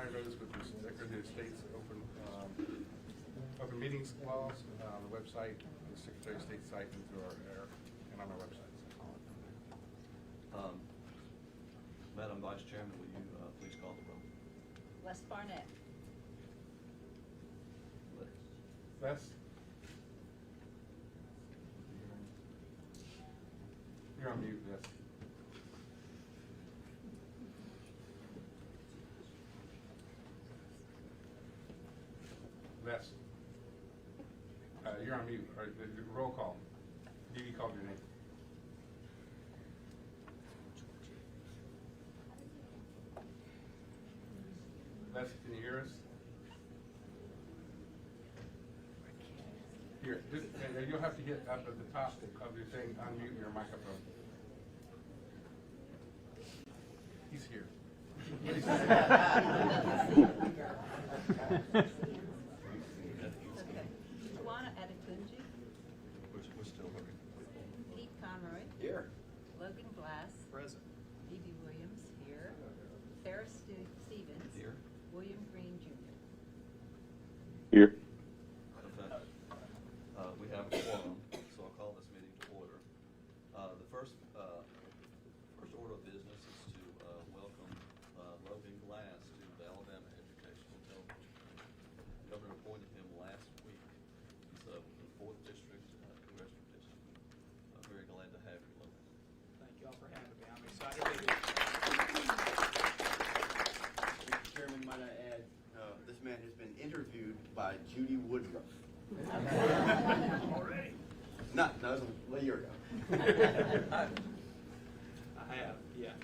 compliant with the Secretary of State's open meetings laws on the website, the Secretary of State's site, and through and on our website. Madam Vice Chairman, will you please call the roll? Les Barnett. Les? You're on mute, Les. Les. You're on mute. All right, roll call. Dee Dee called your name. Les, can you hear us? Here, you'll have to hit up at the top of your thing, unmute your microphone. He's here. Tawana Adekunji. We're still looking. Pete Conroy. Here. Logan Glass. Present. Phoebe Williams here. Ferris Stevens. Here. William Green Jr. Here. Okay. We have a quorum, so I'll call this meeting to order. The first order of business is to welcome Logan Glass to the Alabama Educational Television. The governor appointed him last week. He's the 4th District Congressional District. I'm very glad to have you, Logan. Thank you all for having me. I'm excited to be here. Mr. Chairman, might I add, this man has been interviewed by Judy Woodruff. Already? No, that was a year ago. I have, yeah.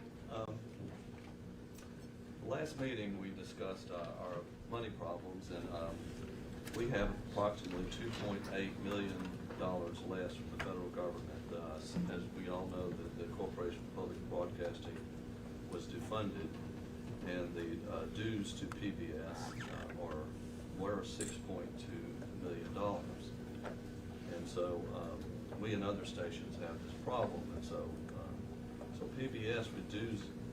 Last meeting, we discussed our money problems, and we have approximately $2.8 million less from the federal government. As we all know, the Corporation for Public Broadcasting was defunded, and the dues to PBS were $6.2 million. And so we and other stations have this problem, and so PBS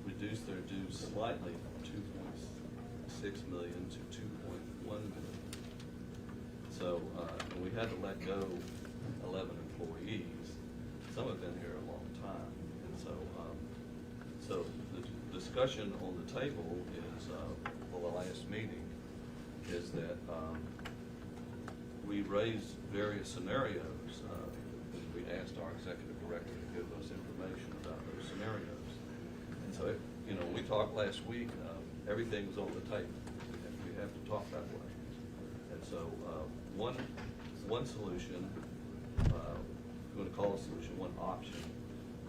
reduced their dues slightly from $2.6 million to $2.1 million. So we had to let go 11 employees. Some have been here a long time, and so the discussion on the table is for the last meeting is that we raised various scenarios. We asked our executive director to give us information about those scenarios. And so, we talked last week, everything was on the table. We have to talk that way. And so one solution, I'm going to call a solution, one option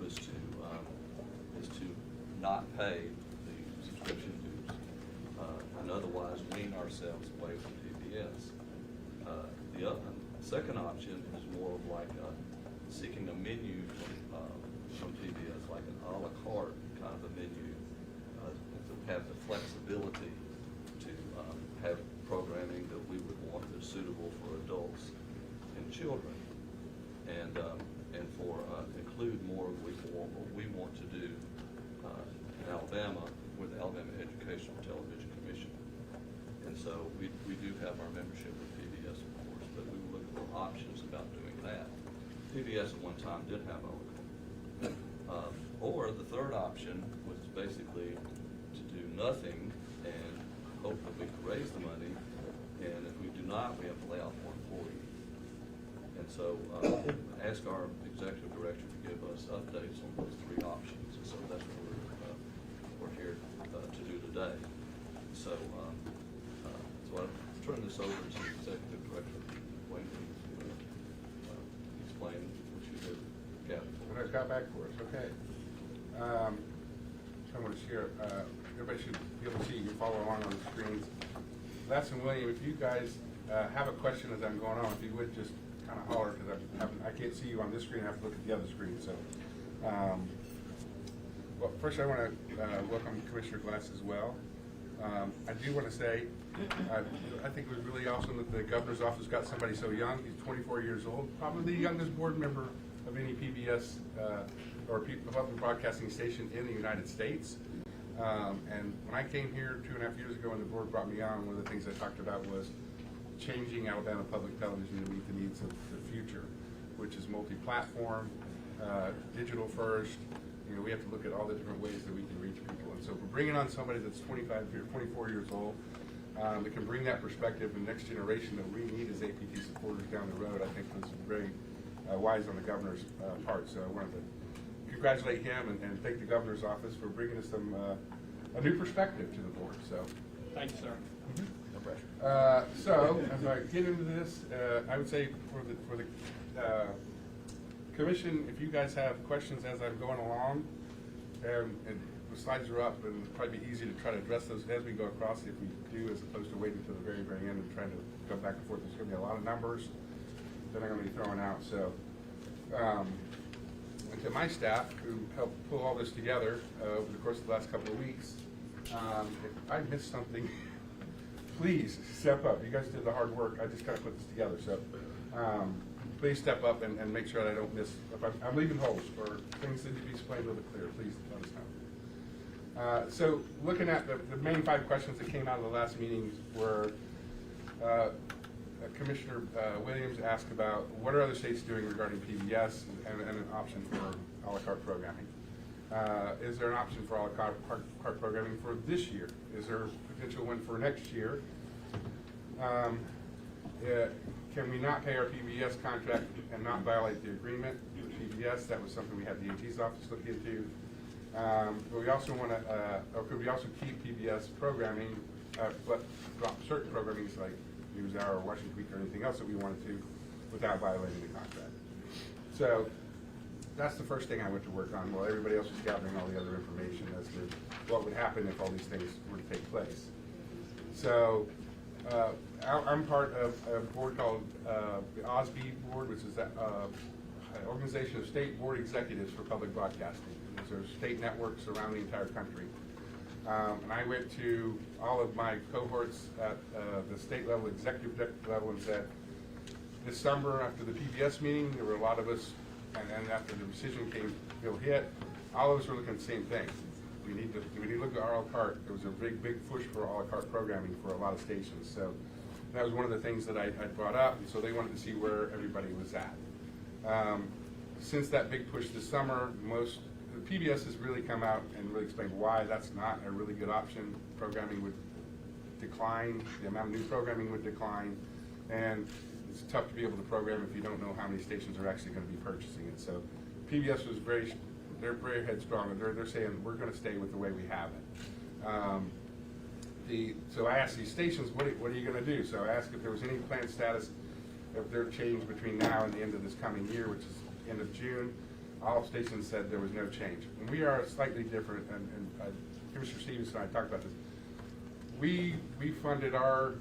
was to not pay the subscription dues and otherwise wean ourselves away from PBS. The second option is more of like seeking a menu from PBS, like an a la carte kind of a menu, to have the flexibility to have programming that we would want that's suitable for adults and children, and for include more of what we want to do in Alabama with the Alabama Educational Television Commission. And so we do have our membership with PBS, of course, but we were looking for options about doing that. PBS at one time did have a or the third option was basically to do nothing and hope that we could raise the money, and if we do not, we have to lay off more employees. And so ask our executive director to give us updates on those three options, and so that's what we're here to do today. So I'll turn this over to the executive director, Wayne, to explain what you did. When I got back for us, okay. So I'm going to share. Everybody should be able to see. You follow along on the screens. Les and William, if you guys have a question as I'm going on, if you would just kind of holler, because I can't see you on this screen. I have to look at the other screen. So, well, first I want to welcome Commissioner Glass as well. I do want to say, I think it was really awesome that the governor's office got somebody so young. He's 24 years old, probably the youngest board member of any PBS or public broadcasting station in the United States. And when I came here 2.5 years ago and the board brought me on, one of the things I talked about was changing Alabama Public Television to meet the needs of the future, which is multi-platform, digital first. You know, we have to look at all the different ways that we can reach people. And so if we're bringing on somebody that's 25 or 24 years old, that can bring that perspective and next generation that we need as APT supporters down the road, I think was very wise on the governor's part. So I wanted to congratulate him and thank the governor's office for bringing us some a new perspective to the board. So, Thank you, sir. No pressure. so as I get into this, I would say for the commission, if you guys have questions as I'm going along, and the slides are up, and it'd probably be easy to try to address those as we go across if we do, as opposed to waiting until the very, very end and trying to go back and forth. There's going to be a lot of numbers that I'm going to be throwing out. So, and to my staff who helped pull all this together over the course of the last couple of weeks, if I missed something, please step up. You guys did the hard work. I just kind of put this together. So please step up and make sure that I don't miss. If I'm leaving holes or things that need to be explained a little bit clearer, please let us know. So looking at the main 5 questions that came out of the last meeting were Commissioner Williams asked about what are other states doing regarding PBS and an option for a la carte programming. Is there an option for a la carte programming for this year? Is there a potential one for next year? Can we not pay our PBS contract and not violate the agreement with PBS? That was something we had the AT's office look into. But we also want to, or could we also keep PBS programming, but drop certain programmings like NewsHour or Washington Week or anything else that we wanted to without violating the contract? So that's the first thing I went to work on while everybody else was gathering all the other information as to what would happen if all these things were to take place. So I'm part of a board called the OSB board, which is that Organization of State Board Executives for Public Broadcasting. These are state networks around the entire country. And I went to all of my cohorts at the state level, executive level, and said, this summer after the PBS meeting, there were a lot of us, and after the decision hit, all of us were looking at the same thing. We need to look at a la carte. There was a big push for a la carte programming for a lot of stations. So that was one of the things that I brought up, and so they wanted to see where everybody was at. Since that big push this summer, the PBS has really come out and really explained why that's not a really good option. Programming would decline, the amount of new programming would decline, and it's tough to be able to program if you don't know how many stations are actually going to be purchasing it. So PBS was they're very headstrong, and they're saying we're going to stay with the way we have it. So I asked these stations, what are you going to do? So I asked if there was any planned status of their change between now and the end of this coming year, which is end of June. All stations said there was no change. And we are slightly different, and Commissioner Stevenson and I talked about this. We funded our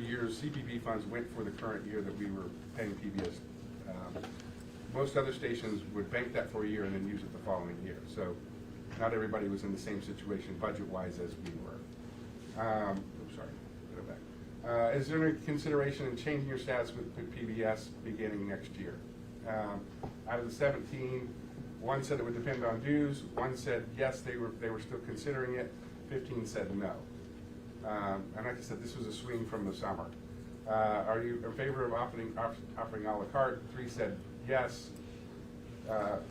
year's CPP funds went for the current year that we were paying PBS. Most other stations would bank that for a year and then use it the following year. So not everybody was in the same situation budget-wise as we were. Oops, sorry, go back. Is there any consideration in changing your status with PBS beginning next year? Out of the 17, one said it would depend on dues. One said yes, they were still considering it. 15 said no. And like I said, this was a swing from the summer. Are you in favor of offering a la carte? 3 said yes.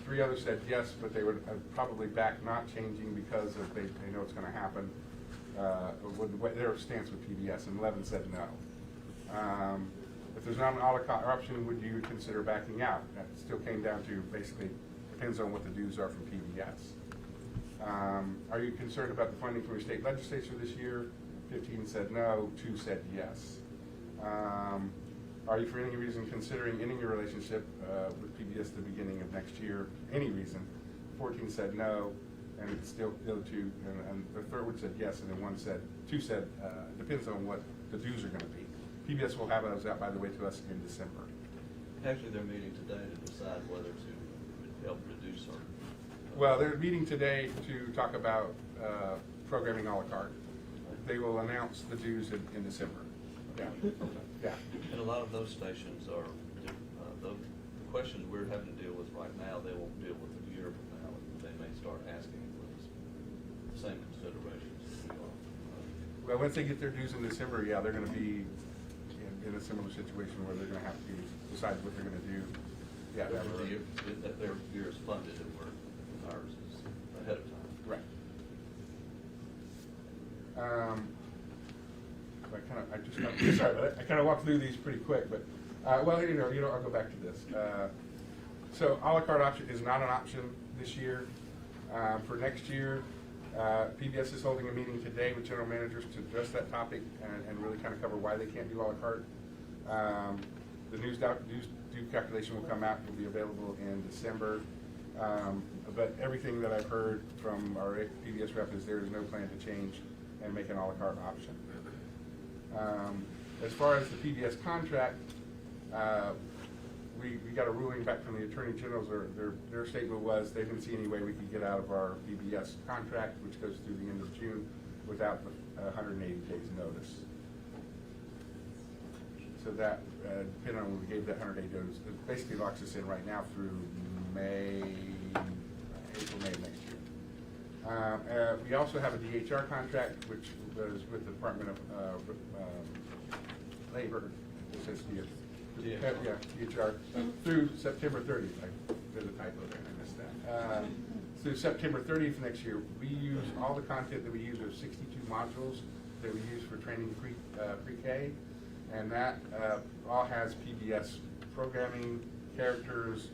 3 others said yes, but they would probably back not changing because they know it's going to happen. Their stance with PBS, and 11 said no. If there's not an a la carte option, would you consider backing out? That still came down to basically depends on what the dues are from PBS. Are you concerned about the funding from your state legislature this year? 15 said no, 2 said yes. Are you for any reason considering ending your relationship with PBS at the beginning of next year? Any reason? 14 said no, and it's still the other 2, and the third one said yes, and then 2 said depends on what the dues are going to be. PBS will have those out, by the way, to us in December. Actually, they're meeting today to decide whether to help reduce our. Well, they're meeting today to talk about programming a la carte. They will announce the dues in December. Yeah. Yeah. And a lot of those stations are, the questions we're having to deal with right now, they won't deal with a year from now. They may start asking for this. same considerations as we are. Well, once they get their dues in December, yeah, they're gonna be in a similar situation where they're gonna have to decide what they're gonna do. Yeah, Their that year, their year is funded and ours is ahead of time. right. I kind of walked through these pretty quick, but, well, I'll go back to this. So à la carte option is not an option this year. For next year, PBS is holding a meeting today with general managers to address that topic and really kind of cover why they can't do à la carte. The dues due calculation will come out, will be available in December. But everything that I've heard from our PBS rep is there is no plan to change and make an à la carte option. As far as the PBS contract, we got a ruling back from the Attorney General's, their statement was they didn't see any way we could get out of our PBS contract, which goes through the end of June, without 180 days notice. So that, depending on when we gave that 100-day notice, it basically locks us in right now through April, May of next year. We also have a DHR contract, which was with the Department of Labor. It says DHR, through September 30th. There's a typo there, I missed that. Through September 30th next year, we use all the content that we use. There's 62 modules that we use for training pre-K, and that all has PBS programming, characters,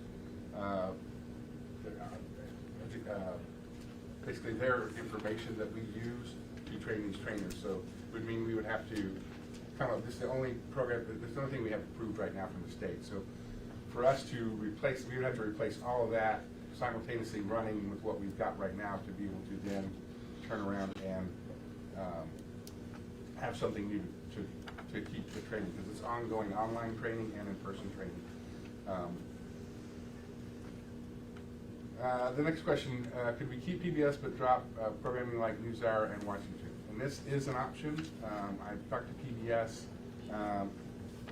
basically their information that we use to train these trainers. So it would mean we would have to come up, this is the only program, this is the only thing we have approved right now from the state. So for us to replace, we would have to replace all of that simultaneously running with what we've got right now to be able to then turn around and have something new to keep the training, because it's ongoing online training and in-person training. The next question, could we keep PBS but drop programming like NewsHour and Washington? And this is an option. I've talked to PBS.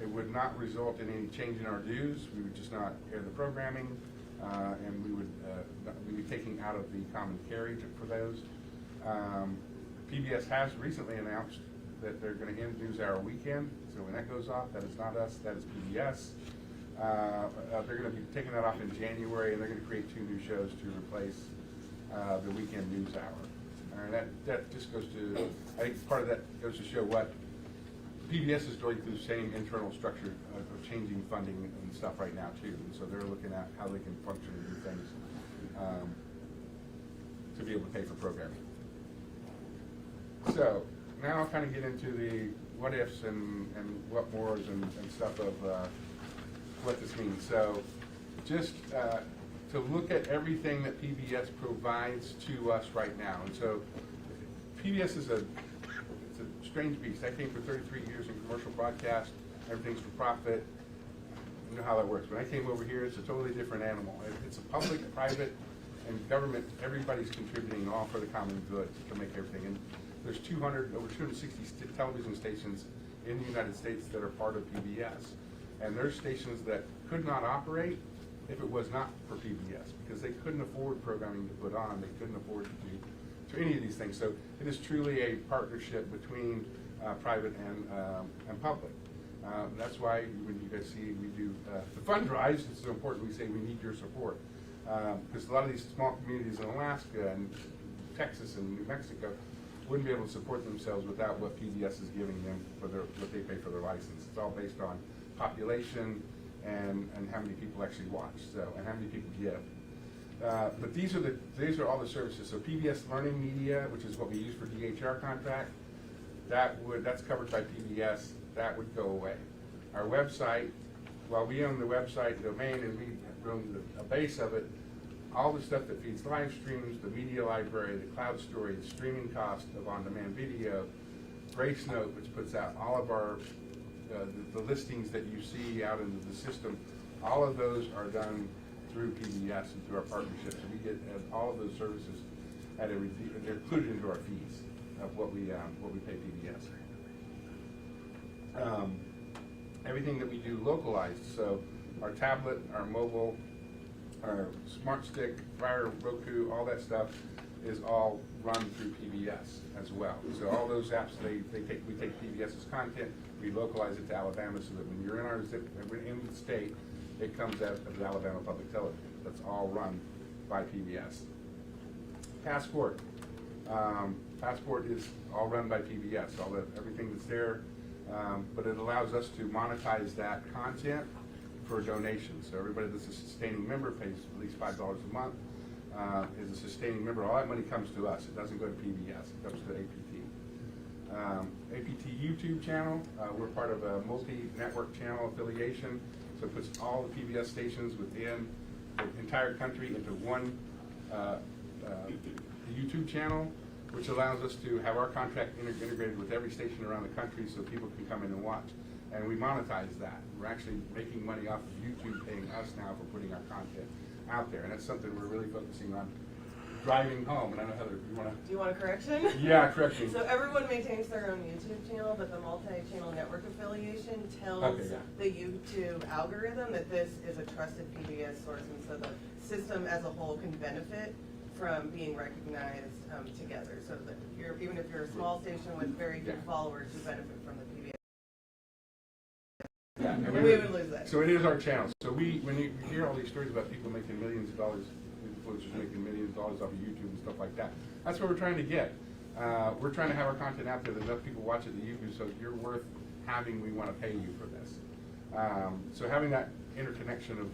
It would not result in any change in our dues. We would just not air the programming, and we would be taking out of the common carriage for those. PBS has recently announced that they're going to end NewsHour weekend. So when that goes off, that is not us, that is PBS. They're going to be taking that off in January, and they're going to create 2 new shows to replace the weekend NewsHour. And that just goes to, I think part of that goes to show what PBS is going through the same internal structure of changing funding and stuff right now too. And so they're looking at how they can function and do things to be able to pay for programming. So now I'll kind of get into the what ifs and what mores and stuff of what this means. So just to look at everything that PBS provides to us right now. And so PBS is it's a strange beast. I came for 33 years in commercial broadcast. Everything's for profit. You know how that works. When I came over here, it's a totally different animal. It's a public, private, and government. Everybody's contributing all for the common good to make everything. And there's over 260 television stations in the United States that are part of PBS. And there's stations that could not operate if it was not for PBS, because they couldn't afford programming to put on. They couldn't afford to do any of these things. So it is truly a partnership between private and public. That's why when you guys see we do the fund drives, it's so important we say we need your support. Because a lot of these small communities in Alaska and Texas and New Mexico wouldn't be able to support themselves without what PBS is giving them for what they pay for their license. It's all based on population and how many people actually watch, so, and how many people give. But these are all the services. So PBS Learning Media, which is what we use for DHR contract, that's covered by PBS. That would go away. Our website, while we own the website domain and we own a base of it, all the stuff that feeds live streams, the media library, the cloud storage, streaming cost of on-demand video, Grace Note, which puts out all of our the listings that you see out into the system, all of those are done through PBS and through our partnerships. And we get all of those services they're included into our fees of what we pay PBS. Everything that we do localized, so our tablet, our mobile, our smart stick, Fire, Roku, all that stuff is all run through PBS as well. So all those apps, we take PBS's content, we localize it to Alabama so that when you're in our zip, in the state, it comes out of Alabama Public Television. That's all run by PBS. Passport. Passport is all run by PBS, everything that's there, but it allows us to monetize that content for donations. So everybody that's a sustaining member pays at least $5 a month, is a sustaining member. All that money comes to us. It doesn't go to PBS. It comes to APT. APT YouTube channel, we're part of a multi-network channel affiliation, so it puts all the PBS stations within the entire country into one YouTube channel, which allows us to have our contract integrated with every station around the country so people can come in and watch. And we monetize that. We're actually making money off of YouTube paying us now for putting our content out there. And that's something we're really focusing on driving home. And I know, Heather, you want to? Do you want a correction? Yeah, correction. So everyone maintains their own YouTube channel, but the multi-channel network affiliation tells the YouTube algorithm that this is a trusted PBS source, and so the system as a whole can benefit from being recognized together. So that even if you're a small station with very good followers, you benefit from the PBS. Yeah, and we would lose that. So it is our channel. So when you hear all these stories about people making millions of dollars, influencers making millions of dollars off of YouTube and stuff like that, that's what we're trying to get. We're trying to have our content out there that enough people watch it that you do, so if you're worth having, we want to pay you for this. So having that interconnection of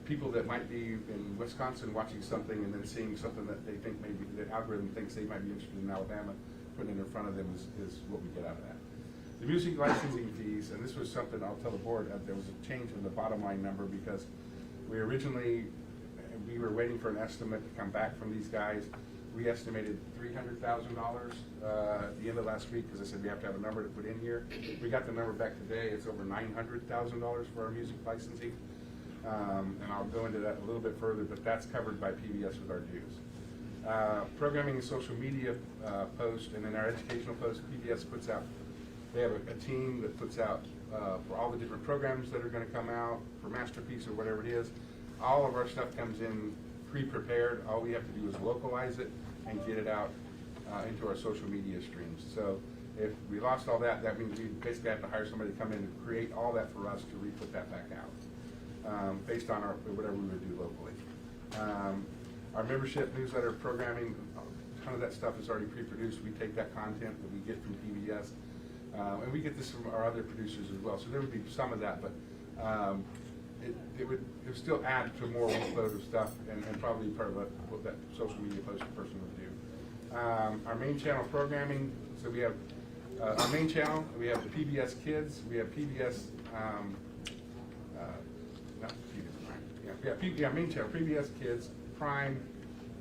people that might be in Wisconsin watching something and then seeing something that they think maybe the algorithm thinks they might be interested in Alabama, putting it in front of them is what we get out of that. The music licensing fees, and this was something I'll tell the board, there was a change in the bottom line number because we originally, we were waiting for an estimate to come back from these guys. We estimated $300,000 at the end of last week because I said we have to have a number to put in here. We got the number back today. It's over $900,000 for our music licensing. And I'll go into that a little bit further, but that's covered by PBS with our dues. Programming and social media post, and then our educational post, PBS puts out, they have a team that puts out for all the different programs that are going to come out, for Masterpiece or whatever it is. All of our stuff comes in pre-prepared. All we have to do is localize it and get it out into our social media streams. So if we lost all that, that means we basically have to hire somebody to come in and create all that for us to re-put that back out. Based on whatever we would do locally. Our membership newsletter programming, a ton of that stuff is already pre-produced. We take that content that we get from PBS, and we get this from our other producers as well. So there would be some of that, but it would still add to more workload of stuff, and probably part of what that social media post person would do. Our main channel programming, so we have our main channel, we have the PBS Kids, we have PBS main channel, PBS Kids, Prime,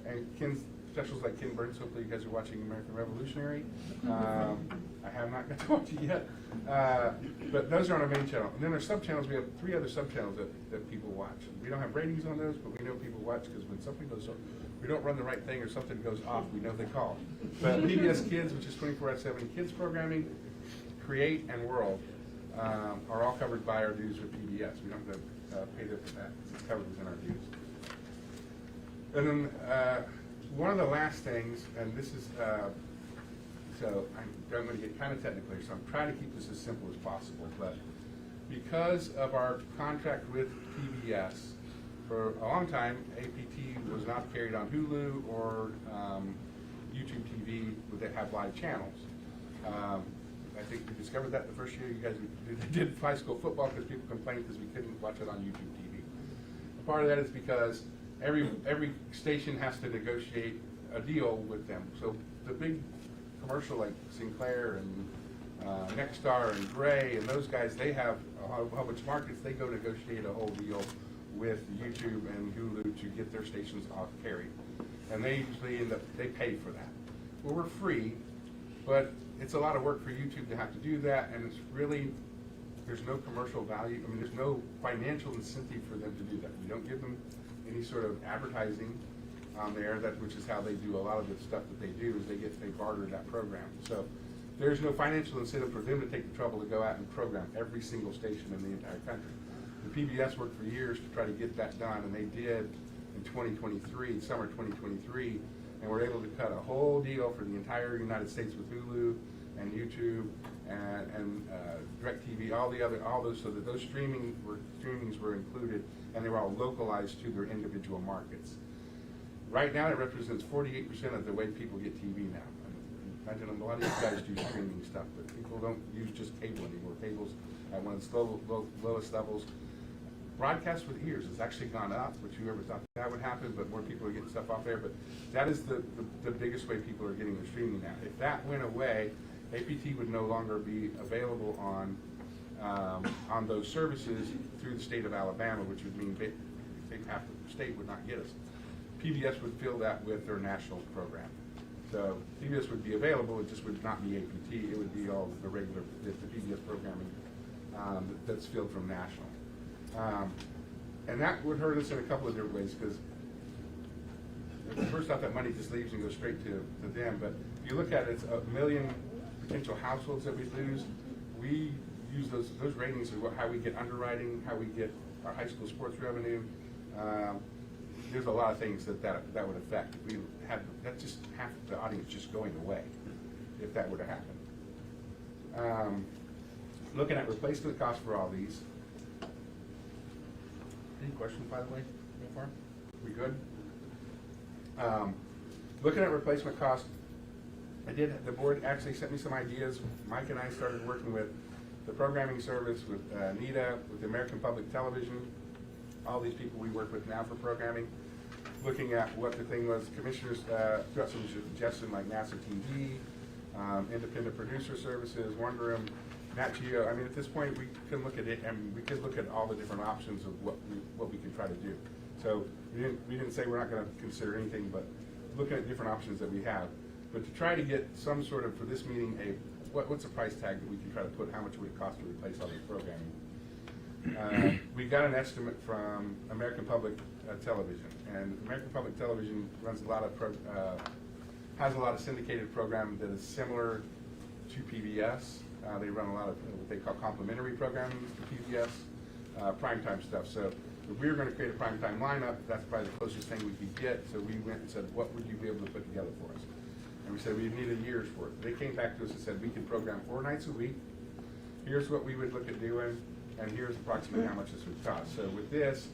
and Ken's specials like Ken Burns. Hopefully you guys are watching American Revolutionary. I have not got to watch it yet. But those are on our main channel. And then our sub-channels, we have 3 other sub-channels that people watch. We don't have ratings on those, but we know people watch because when something goes on, we don't run the right thing or something goes off, we know they call. But PBS Kids, which is 24/7 kids programming, Create, and World are all covered by our dues with PBS. We don't have to pay them for that. It's covered within our dues. And then one of the last things, and this is, so I'm going to get kind of technical here, so I'm trying to keep this as simple as possible, but because of our contract with PBS, for a long time, APT was not carried on Hulu or YouTube TV that have live channels. I think we discovered that the first year you guys did high school football because people complained because we couldn't watch it on YouTube TV. Part of that is because every station has to negotiate a deal with them. So the big commercial like Sinclair and Nexstar and Gray and those guys, they have a whole bunch of markets. They go negotiate a whole deal with YouTube and Hulu to get their stations off carried. And they usually they pay for that. Well, we're free, but it's a lot of work for YouTube to have to do that, and it's really, there's no commercial value. I mean, there's no financial incentive for them to do that. We don't give them any sort of advertising on there, which is how they do a lot of the stuff that they do, is they barter that program. So there's no financial incentive for them to take the trouble to go out and program every single station in the entire country. The PBS worked for years to try to get that done, and they did in 2023, summer 2023, and we're able to cut a whole deal for the entire United States with Hulu and YouTube and DirecTV, all those, so that those streamings were included, and they were all localized to their individual markets. Right now, it represents 48% of the way people get TV now. Imagine a lot of you guys do streaming stuff, but people don't use just cable anymore. Cable's at one of the lowest levels. Broadcast with ears has actually gone up, which you ever thought that would happen, but more people are getting stuff off there. But that is the biggest way people are getting their streaming now. If that went away, APT would no longer be available on those services through the state of Alabama, which would mean half the state would not get us. PBS would fill that with their national program. So PBS would be available, it just would not be APT, it would be all the regular, the PBS programming that's filled from national. And that would hurt us in a couple of different ways, because first off, that money just leaves and goes straight to them. But if you look at it, it's 1 million potential households that we lose. We use those ratings as how we get underwriting, how we get our high school sports revenue. There's a lot of things that would affect. If we had that's just half the audience just going away, if that were to happen. Looking at replacement costs for all these. Any questions, by the way, so far? We good? Looking at replacement costs, the board actually sent me some ideas. Mike and I started working with the programming service, with NITA, with the American Public Television, all these people we work with now for programming, looking at what the thing was. Commissioners threw out some suggestions like NASA TV, independent producer services, Wonder Room, Nat Geo. I mean, at this point, we can look at it, and we could look at all the different options of what we can try to do. So we didn't say we're not going to consider anything, but looking at different options that we have. But to try to get some sort of, for this meeting, what's a price tag that we can try to put, how much would it cost to replace all this programming? We got an estimate from American Public Television, and American Public Television runs a lot of has a lot of syndicated programming that is similar to PBS. They run a lot of what they call complementary programming to PBS, primetime stuff. So if we were going to create a primetime lineup, that's probably the closest thing we could get. So we went and said, what would you be able to put together for us? And we said we needed years for it. They came back to us and said we can program 4 nights a week. Here's what we would look at doing, and here's approximately how much this would cost. So with this,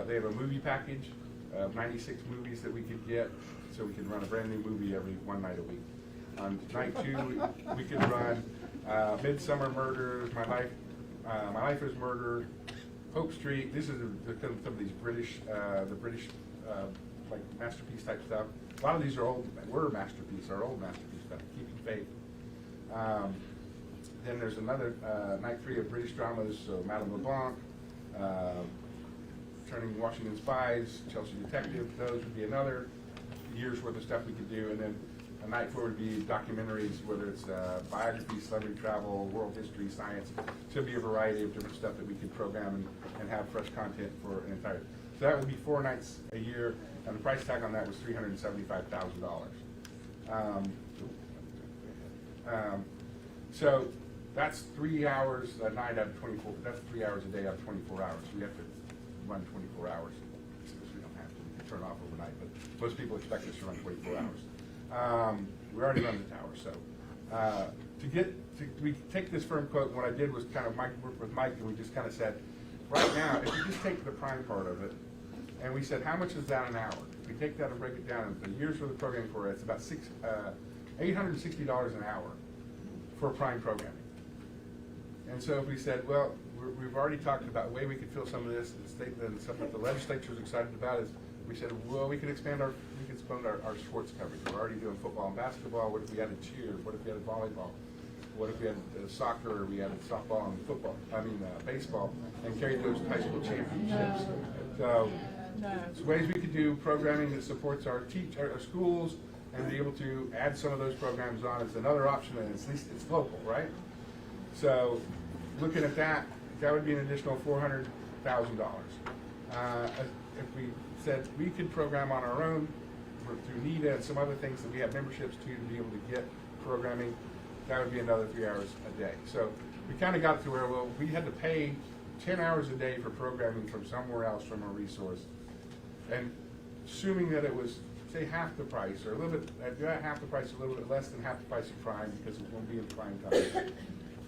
they have a movie package of 96 movies that we could get, so we could run a brand new movie every 1 night a week. On night 2, we could run Midsummer Murders, My Life is Murder, Hope Street. This is some of these British, like masterpiece type stuff. A lot of these are old, were masterpiece, our old masterpiece stuff, Keeping Faith. Then there's another, night 3 of British dramas, so Madame LeBlanc, Turning Washington Spies, Chelsea Detective. Those would be another year's worth of stuff we could do. And then a night 4 would be documentaries, whether it's biography, celebrity travel, world history, science. So it'd be a variety of different stuff that we could program and have fresh content for an entire. So that would be 4 nights a year, and the price tag on that was $375,000. So that's 3 hours a night out of 24. That's 3 hours a day out of 24 hours. We have to run 24 hours. We don't have to. We can turn off overnight, but most people expect us to run 24 hours. We already run the tower, so we take this firm quote. And what I did was kind of work with Mike, and we just kind of said, right now, if you just take the prime part of it, and we said, how much is that an hour? If we take that and break it down, the years for the programming for it, it's about $860 an hour for prime programming. And so if we said, well, we've already talked about a way we could fill some of this, and something that the legislature is excited about is, we said, well, we could expand our sports coverage. We're already doing football and basketball. What if we added cheer? What if we added volleyball? What if we had soccer, or we added softball and baseball, and carried those high school championships? So there's ways we could do programming that supports our schools, and be able to add some of those programs on is another option, and at least it's local, right? So looking at that, that would be an additional $400,000. If we said we could program on our own through NITA and some other things that we have memberships to be able to get programming, that would be another 3 hours a day. So we kind of got to where, well, we had to pay 10 hours a day for programming from somewhere else from a resource. And assuming that it was say half the price, or a little bit, if you're at half the price, a little bit less than half the price of prime, because it won't be in prime time,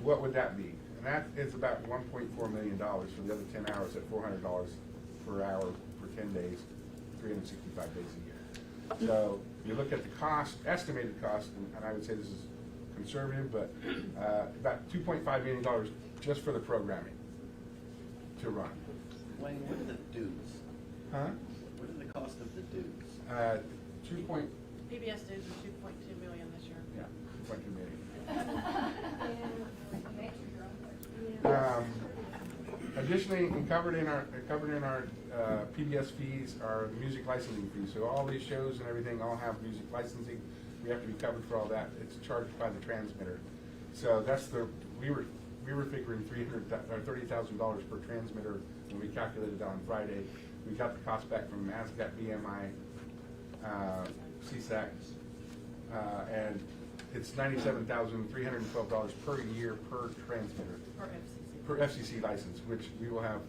what would that be? And that is about $1.4 million for the other 10 hours at $400 per hour for 10 days, 365 days a year. So you look at the cost, estimated cost, and I would say this is conservative, but about $2.5 million just for the programming to run. Wayne, what are the dues? Huh? What are the cost of the dues? 2 point, PBS dues are 2.2 million this year. yeah, 2.2 million. Additionally, covered in our PBS fees are music licensing fees. So all these shows and everything all have music licensing. We have to be covered for all that. It's charged by the transmitter. So that's we were figuring $30,000 per transmitter when we calculated it on Friday. We got the cost back from ASCAP, BMI, CSAC, and it's $97,312 per year per transmitter. Or FCC. Per FCC license, which we will have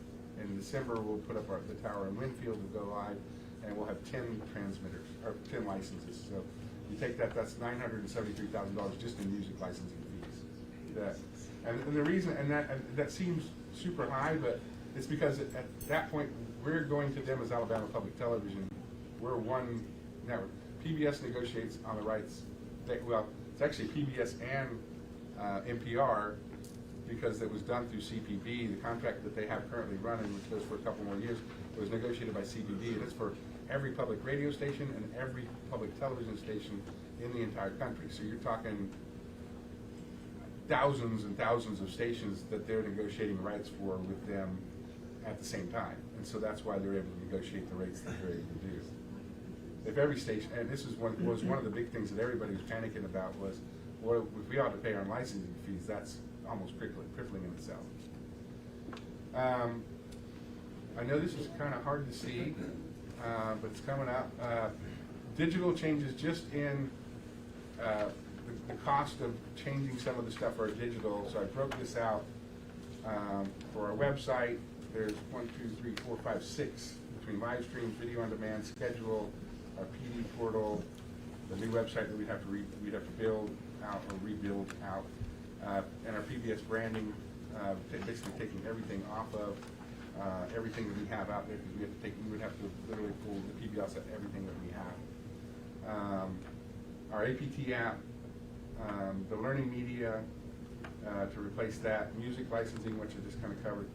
in December. We'll put up the tower in Winfield will go live, and we'll have 10 transmitters, or 10 licenses. So you take that, that's $973,000 just in music licensing fees. And the reason, and that seems super high, but it's because at that point, we're going to them as Alabama Public Television. We're one network. PBS negotiates on the rights. Well, it's actually PBS and NPR, because it was done through CPB. The contract that they have currently running, which goes for a couple more years, was negotiated by CPB, and it's for every public radio station and every public television station in the entire country. So you're talking thousands and thousands of stations that they're negotiating rights for with them at the same time. And so that's why they're able to negotiate the rates that they're able to do. If every station, and this is was one of the big things that everybody was panicking about, was, well, if we ought to pay our licensing fees, that's almost crippling in itself. I know this is kind of hard to see, but it's coming up. Digital changes just in the cost of changing some of the stuff for our digital. So I broke this out for our website. There's 1, 2, 3, 4, 5, 6 between live streams, video on demand, schedule, our PD portal, the new website that we'd have to build out or rebuild out, and our PBS branding, basically taking everything off of everything that we have out there, because we would have to literally pull the PBS at everything that we have. Our APT app, the learning media, to replace that, music licensing, which I just kind of covered.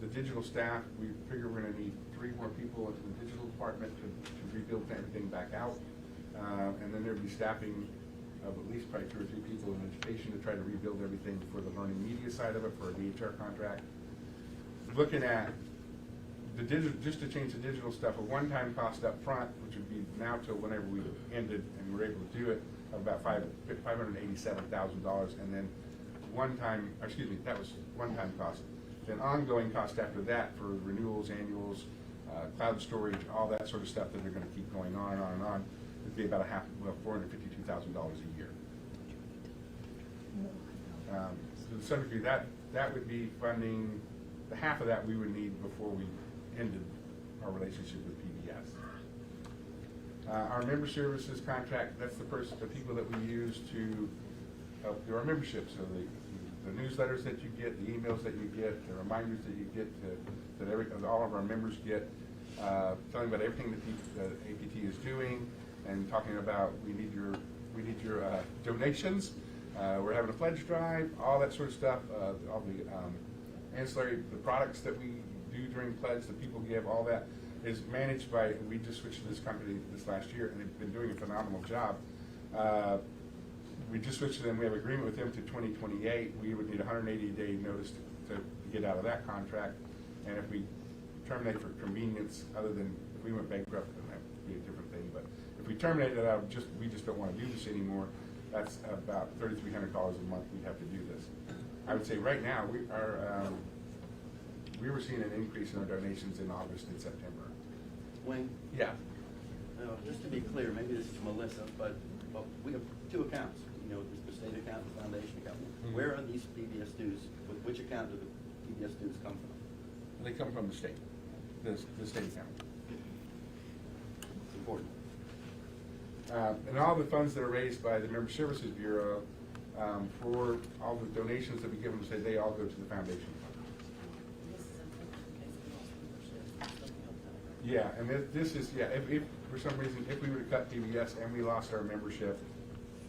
The digital staff, we figure we're going to need 3 more people into the digital department to rebuild everything back out. And then there'd be staffing of at least probably 2 or 3 people in education to try to rebuild everything for the learning media side of it, for a DHR contract. Looking at the digital, just to change the digital stuff, a one-time cost up front, which would be now till whenever we ended and we're able to do it, of about $587,000, and then that was one-time cost. Then ongoing cost after that for renewals, annuals, cloud storage, all that sort of stuff that are going to keep going on and on and on. It'd be about $452,000 a year. So to some degree, that would be funding. The half of that we would need before we ended our relationship with PBS. Our member services contract, that's the people that we use to help do our membership. So the newsletters that you get, the emails that you get, the reminders that you get that all of our members get, telling about everything that APT is doing, and talking about we need your donations. We're having a pledge drive, all that sort of stuff. All the ancillary, the products that we do during pledge that people give, all that is managed by. We just switched to this company this last year, and they've been doing a phenomenal job. We just switched to them. We have an agreement with them to 2028. We would need a 180-day notice to get out of that contract, and if we terminate for convenience, other than if we went bankrupt, then that would be a different thing. But if we terminate it out, we just don't want to do this anymore. That's about $3,300 a month. We have to do this. I would say right now we were seeing an increase in our donations in August and September. Wayne? Yeah. Just to be clear, maybe this is Melissa, but we have 2 accounts. You know, the state account, the foundation account. Mm-hmm. Where are these PBS dues? Which account do the PBS dues come from? They come from the state, the state account. It's important. And all the funds that are raised by the Member Services Bureau, for all the donations that we give them, say they all go to the foundation fund. This is in case we lost membership, so we help that. Yeah, and this is, yeah, if for some reason, if we were to cut PBS and we lost our membership,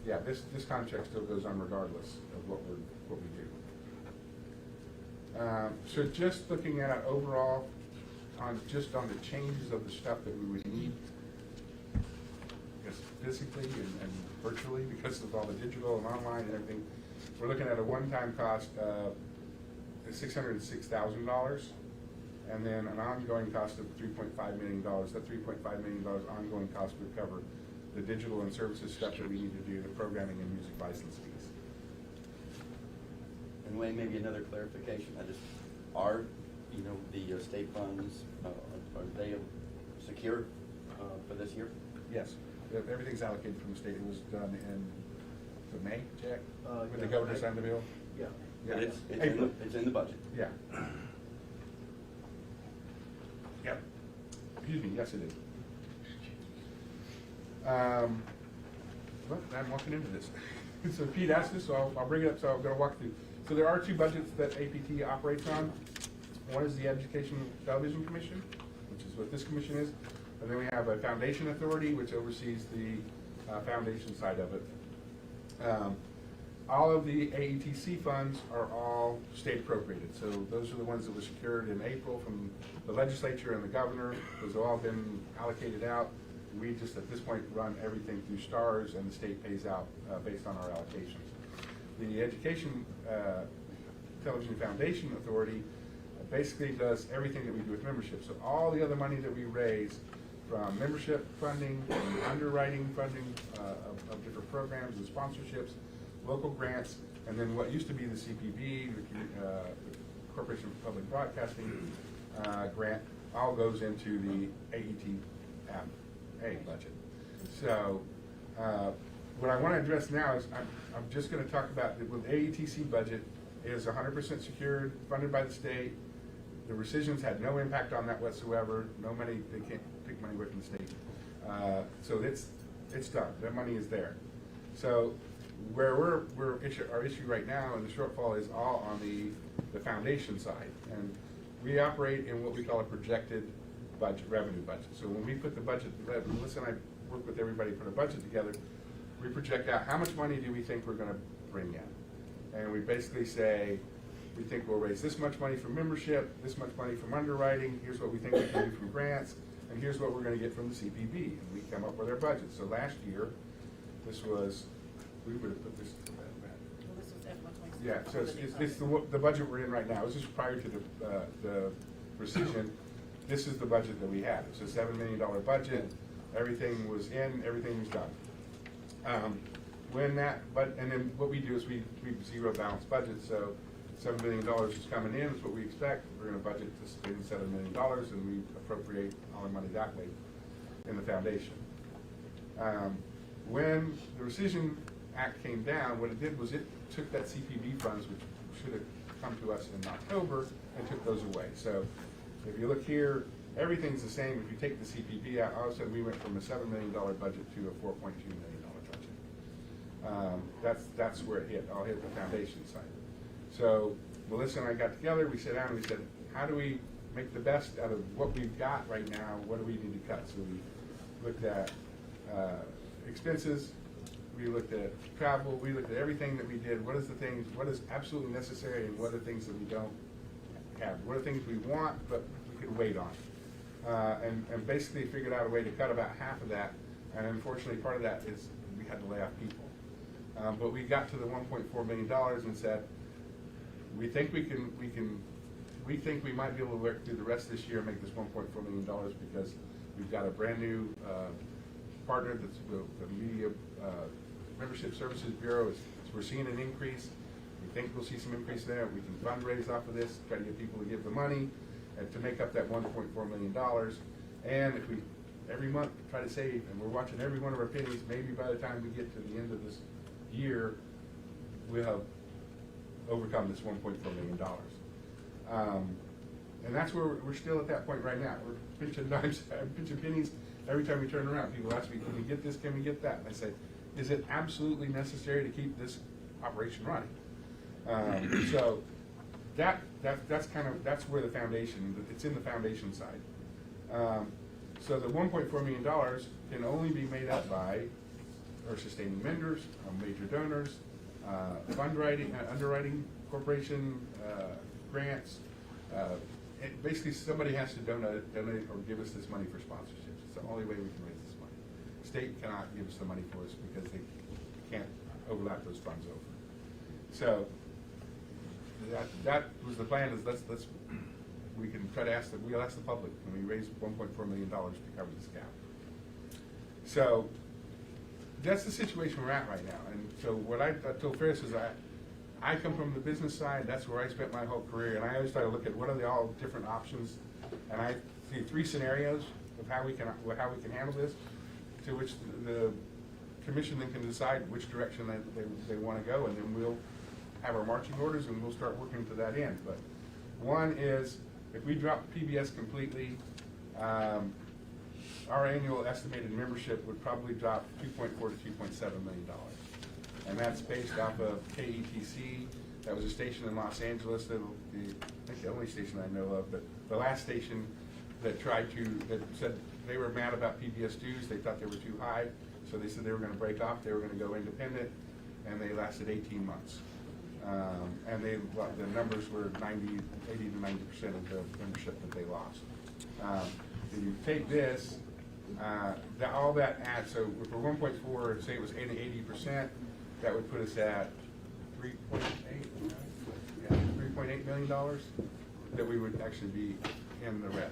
yeah, this contract still goes on regardless of what we do. So just looking at overall, on the changes of the stuff that we would need, I guess physically and virtually, because of all the digital and online and everything, we're looking at a one-time cost of $606,000, and then an ongoing cost of $3.5 million. That $3.5 million ongoing cost would cover the digital and services stuff that we need to do, the programming and music license fees. And Wayne, maybe another clarification, the state funds, are they secure for this year? Yes, everything's allocated from the state. It was done in May, Jack? When the yeah, governor signed the bill? Yeah. Yeah. It's in the budget. Yeah. Yep. Excuse me, yes, it is. Well, I'm walking into this. So Pete asked this, so I'll bring it up, so I'm gonna walk through. So there are two budgets that APT operates on. One is the Education Television Commission, which is what this commission is. And then we have a foundation authority, which oversees the foundation side of it. All of the AETC funds are all state appropriated. So those are the ones that were secured in April from the legislature and the governor. Those have all been allocated out. We just, at this point, run everything through STARS, and the state pays out based on our allocations. The Education Television Foundation Authority basically does everything that we do with membership. So all the other money that we raise from membership funding, from underwriting funding of different programs and sponsorships, local grants, and then what used to be the CPB, the Corporation for Public Broadcasting grant, all goes into the AET budget. So what I want to address now is I'm just going to talk about the AETC budget is 100% secured, funded by the state. The rescissions had no impact on that whatsoever. No money, they can't take money away from the state. So it's done. That money is there. So where our issue right now and the shortfall is all on the foundation side. And we operate in what we call a projected revenue budget. So when we put the budget, Melissa and I work with everybody to put a budget together, we project out how much money do we think we're gonna bring in. And we basically say, we think we'll raise this much money from membership, this much money from underwriting, here's what we think we can do from grants, and here's what we're gonna get from the CPB. And we come up with our budget. So last year, we would have put this, Well, this was FY26. yeah, so it's the budget we're in right now. This is prior to the rescission. This is the budget that we had. It's a $7 million budget. Everything was in, everything was done. And then what we do is we zero balance budget. So $7 million is coming in, is what we expect. We're gonna budget to spend $7 million, and we appropriate all our money that way in the foundation. When the rescission act came down, what it did was it took that CPB funds, which should have come to us in October, and took those away. So if you look here, everything's the same. If you take the CPB out, all of a sudden we went from a $7 million budget to a $4.2 million budget. That's where it hit. I'll hit the foundation side. So Melissa and I got together. We sat down and we said, how do we make the best out of what we've got right now? What do we need to cut? So we looked at expenses. We looked at travel. We looked at everything that we did. What is absolutely necessary, and what are things that we don't have? What are things we want but we could wait on? And basically figured out a way to cut about half of that. And unfortunately, part of that is we had to lay off people. But we got to the $1.4 million and said, we think we think we might be able to work through the rest of this year and make this $1.4 million because we've got a brand new partner that's the Media Membership Services Bureau. We're seeing an increase. We think we'll see some increase there. We can fundraise off of this, try to get people to give the money to make up that $1.4 million. And if we every month try to save, and we're watching every one of our pennies, maybe by the time we get to the end of this year, we'll have overcome this $1.4 million. And that's where we're still at that point right now. We're pinching dimes, pinching pennies, every time we turn around, people ask me, can we get this, can we get that? And I say, is it absolutely necessary to keep this operation running? So that's kind of, that's where the foundation, it's in the foundation side. So the $1.4 million can only be made up by our sustaining vendors, our major donors, underwriting corporation, grants. Basically, somebody has to donate or give us this money for sponsorships. It's the only way we can raise this money. State cannot give us the money for us because they can't overlap those funds over. So that was the plan. Is let's we can try to we'll ask the public, and we raise $1.4 million to cover this gap. So that's the situation we're at right now. And so what I told Ferris is I come from the business side. That's where I spent my whole career, and I always try to look at what are the all different options, and I see 3 scenarios of how we can handle this, to which the commission then can decide which direction they want to go, and then we'll have our marching orders and we'll start working to that end. But one is, if we drop PBS completely, our annual estimated membership would probably drop $2.4 to $2.7 million. And that's based off of KETC. That was a station in Los Angeles, I think the only station I know of, but the last station that said they were mad about PBS dues. They thought they were too high, so they said they were going to break off, they were going to go independent, and they lasted 18 months. And the numbers were 80 to 90% of the membership that they lost. If you take this, all that adds, so for 1.4, say it was 80%, that would put us at $3.8 million that we would actually be in the red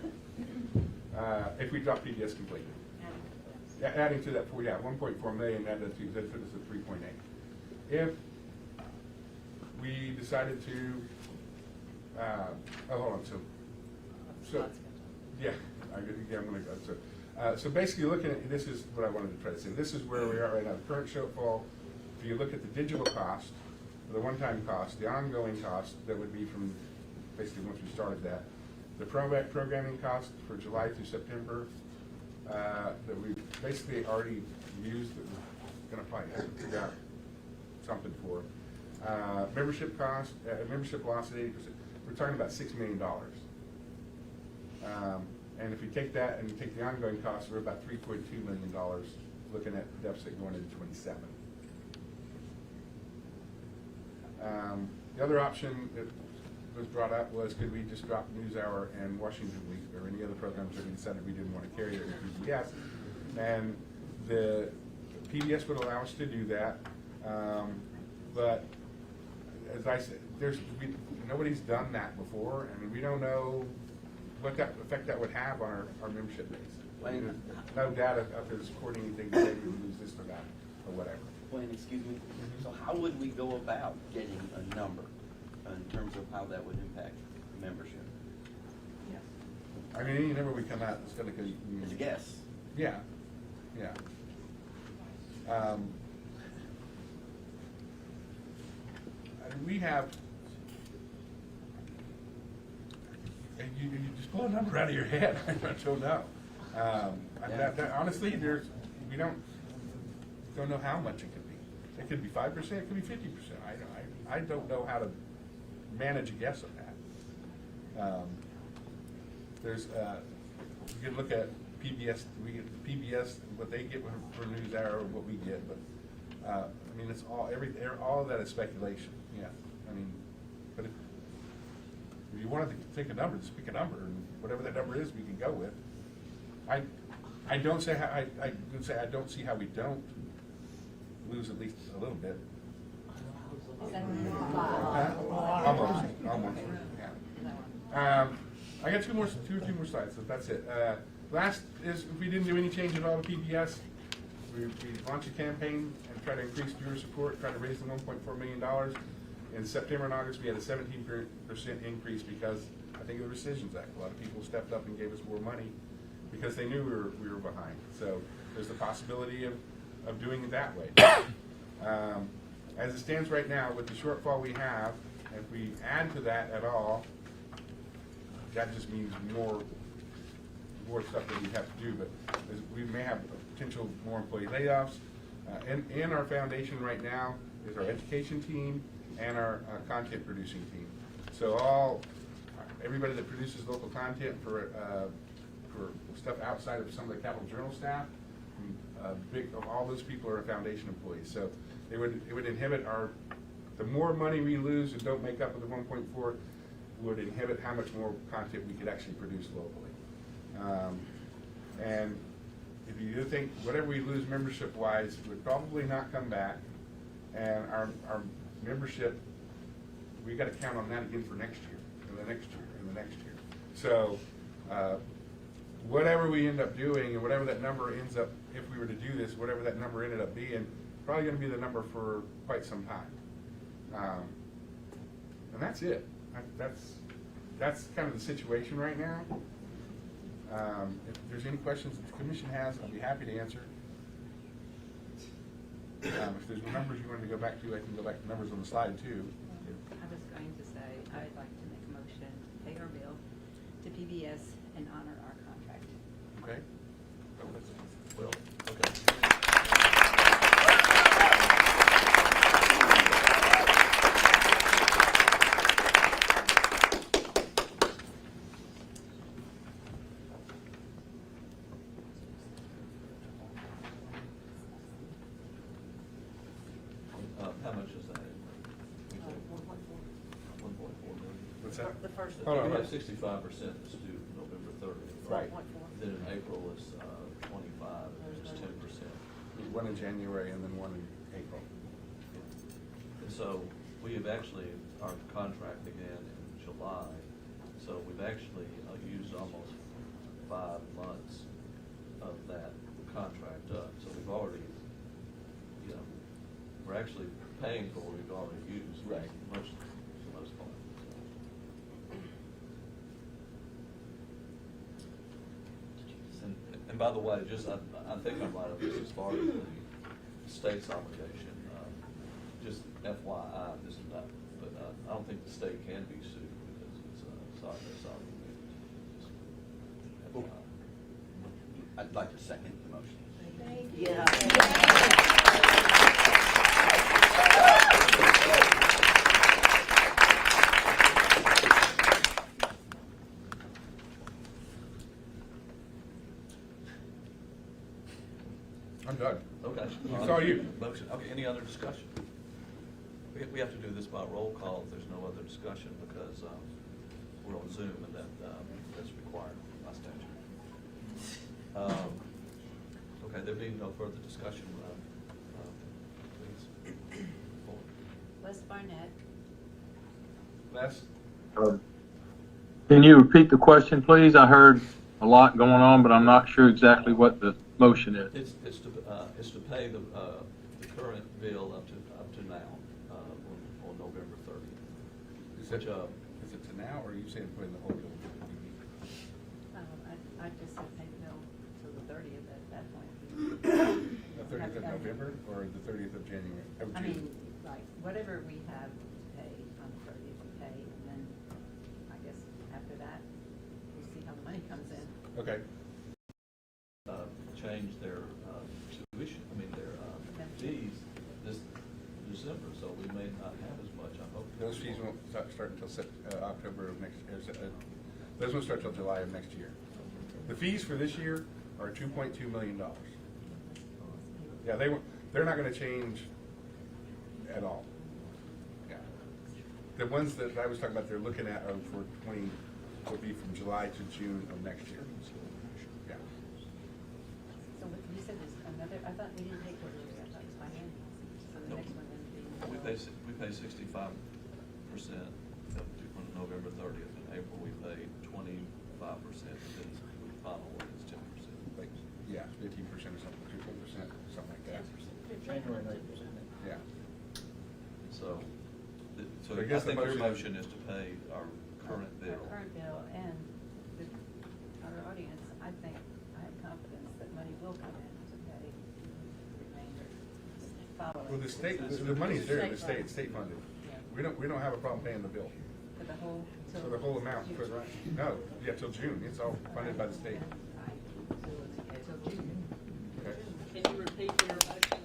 if we drop PBS completely. Adding to that, 1.4 million, that put us at 3.8. If we decided to, hold on, so yeah, I'm gonna go. So basically, looking at this is what I wanted to try to say. This is where we are right now. The current shortfall. If you look at the digital cost, the one-time cost, the ongoing cost that would be from basically once we started that, the programming cost for July through September that we basically already used, that we're going to probably have to figure out something for. Membership cost, membership loss at 80%. We're talking about $6 million. And if you take that and you take the ongoing costs, we're about $3.2 million looking at deficit going into 27. The other option that was brought up was, could we just drop NewsHour and Washington Week or any other programs that we decided we didn't want to carry it in PBS? And the PBS would allow us to do that, but as I said, nobody's done that before. I mean, we don't know what effect that would have on our membership base. No data up there supporting anything to say we would lose this or that or whatever. Wayne, excuse me, so how would we go about getting a number in terms of how that would impact membership? I mean, any number we come out, it's going to be. It's a guess. Yeah, yeah. I mean, we have, and you just pull a number out of your head. I don't know. Honestly, we don't know how much it could be. It could be 5%. It could be 50%. I don't know how to manage a guess of that. You can look at PBS. We get PBS, what they get for NewsHour, and what we get. But I mean, it's all of that is speculation. Yeah. I mean, but if you wanted to take a number, just pick a number, and whatever that number is, we can go with. I don't say how, I would say I don't see how we don't lose at least a little bit. Almost, yeah. I got two or three more slides, so that's it. Last is, if we didn't do any change at all to PBS, we launched a campaign and try to increase viewer support, try to raise the $1.4 million. In September and August, we had a 17% increase because I think of the Rescissions Act. A lot of people stepped up and gave us more money because they knew we were behind. So there's the possibility of doing it that way. As it stands right now, with the shortfall we have, if we add to that at all, that just means more more stuff that we have to do, but we may have potential more employee layoffs. In our foundation right now is our education team and our content producing team. So everybody that produces local content for stuff outside of some of the Capital Journal staff, all those people are foundation employees. So it would inhibit the more money we lose and don't make up with the 1.4 would inhibit how much more content we could actually produce locally. And if you think whatever we lose membership-wise would probably not come back, and our membership, we got to count on that again for next year, and the next year, and the next year. So whatever we end up doing, and whatever that number ends up, if we were to do this, whatever that number ended up being, probably going to be the number for quite some time. And that's it. That's kind of the situation right now. If there's any questions that the commission has, I'll be happy to answer. If there's numbers you wanted to go back to, I can go back to numbers on the slide too. I was going to say, I'd like to make a motion, to pay our bill to PBS and honor our contract. Okay? Well, okay. How much is that? 1.4. 1.4 million. What's that? The first. Hold on, We hold have 65% that's due November 30th. Right. 1.4. Then in April it's 25, and it's 10%. One in January and then one in April. And so we have actually, our contract began in July, so we've actually used almost 5 months of that contract up. So we've already, we're actually paying for what we've already used. Right. For the most part. And by the way, I think I'm right on this as far as the state's obligation. Just FYI, this is not, but I don't think the state can be sued because it's obligated. Just FYI. I'd like to second the motion. Thank you. Yeah. I'm done. Okay. It's all you. Motion, okay, any other discussion? We have to do this by roll call if there's no other discussion because we're on Zoom and that's required by statute. Okay, there being no further discussion, please. Les Barnett, Les? Can you repeat the question, please? I heard a lot going on, but I'm not sure exactly what the motion is. It's to pay the current bill up to now, on November 30th. Is it to now, or are you saying put in the whole bill? I just said pay the bill till the 30th at that point. The 30th of November or the 30th of January? Of I June? mean, like, whatever we have to pay on the 30th, we pay, and then I guess after that, we see how the money comes in. Okay. Change their tuition, their fees this December, so we may not have as much, I hope. Those fees won't start until October of next year. Those won't start until July of next year. The fees for this year are $2.2 million. Yeah, they're not going to change at all. Yeah. The ones that I was talking about, they're looking at for will be from July to June of next year. Yeah. So you said there's another, I thought we didn't pay quarterly, I thought it was biannual. So the next one would be. We pay 65% on November 30th. In April, we pay 25%, and then the final one is 10%. Like, yeah, 15% or something, 15%, something like that. January 9%. Yeah. So I I guess the think your motion motion is to pay our current bill. Our current bill, and our audience, I think, I have confidence that money will come in to pay the remainder following. Well, the state, the money's there, the state funded. Yeah. We don't have a problem paying the bill. For the whole. For the whole amount, no, yeah, till June, it's all funded by the state. I Okay. Can you repeat your motion?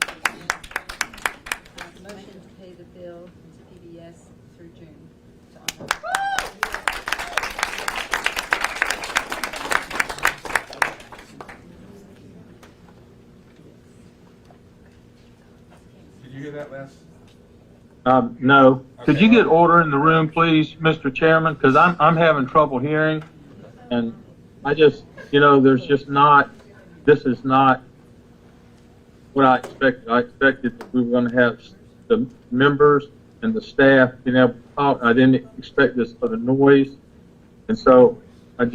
Motion to pay the bill to PBS through June to honor. Did you hear that, Les? No. Could you Okay. get order in the room, please, Mr. Chairman? Because I'm having trouble hearing. And I just, there's just not, this is not what I expected. I expected that we were going to have the members and the staff being able to talk. I didn't expect this other noise. And so I'm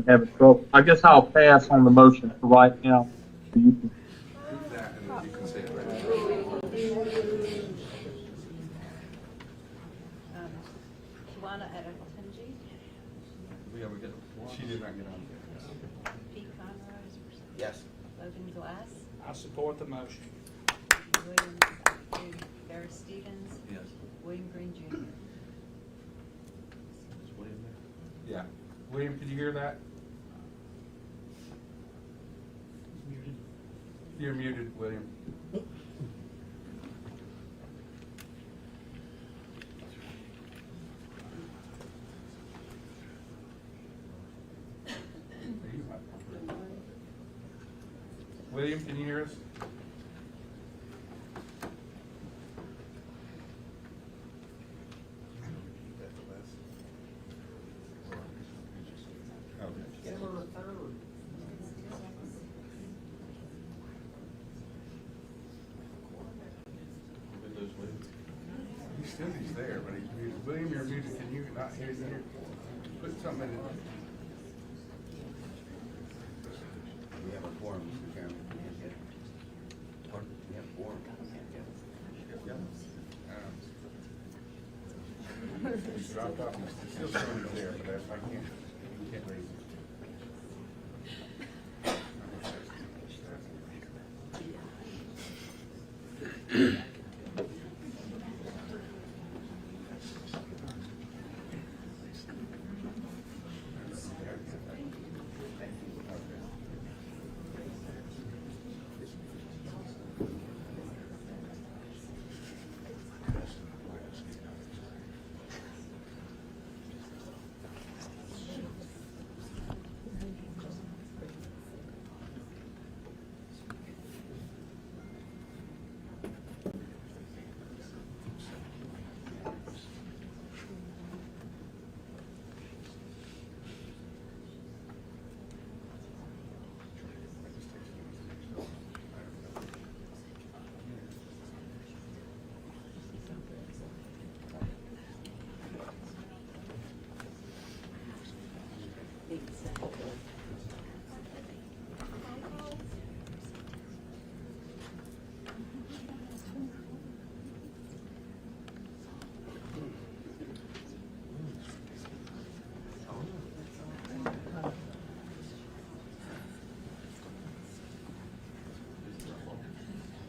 having trouble. I guess I'll pass on the motion for right now. So you can- Do that, and then you can say it right. Kiwana Adetunji, We ever get a? She did not get on. Pete Conroy, Yes. Logan Glass, I support the motion. William Barrett Stevens, Yes. William Green Jr. Is William there? Yeah. William, could you hear that? You're muted, William. William, can you hear us? We lose William. He says he's there, but he's muted. William, you're muted. Can you not hear you? Put something in. We have a quorum, Mr. Chairman. Pardon? We have a quorum. He's dropped off. He's still showing he's there, but I can't raise it.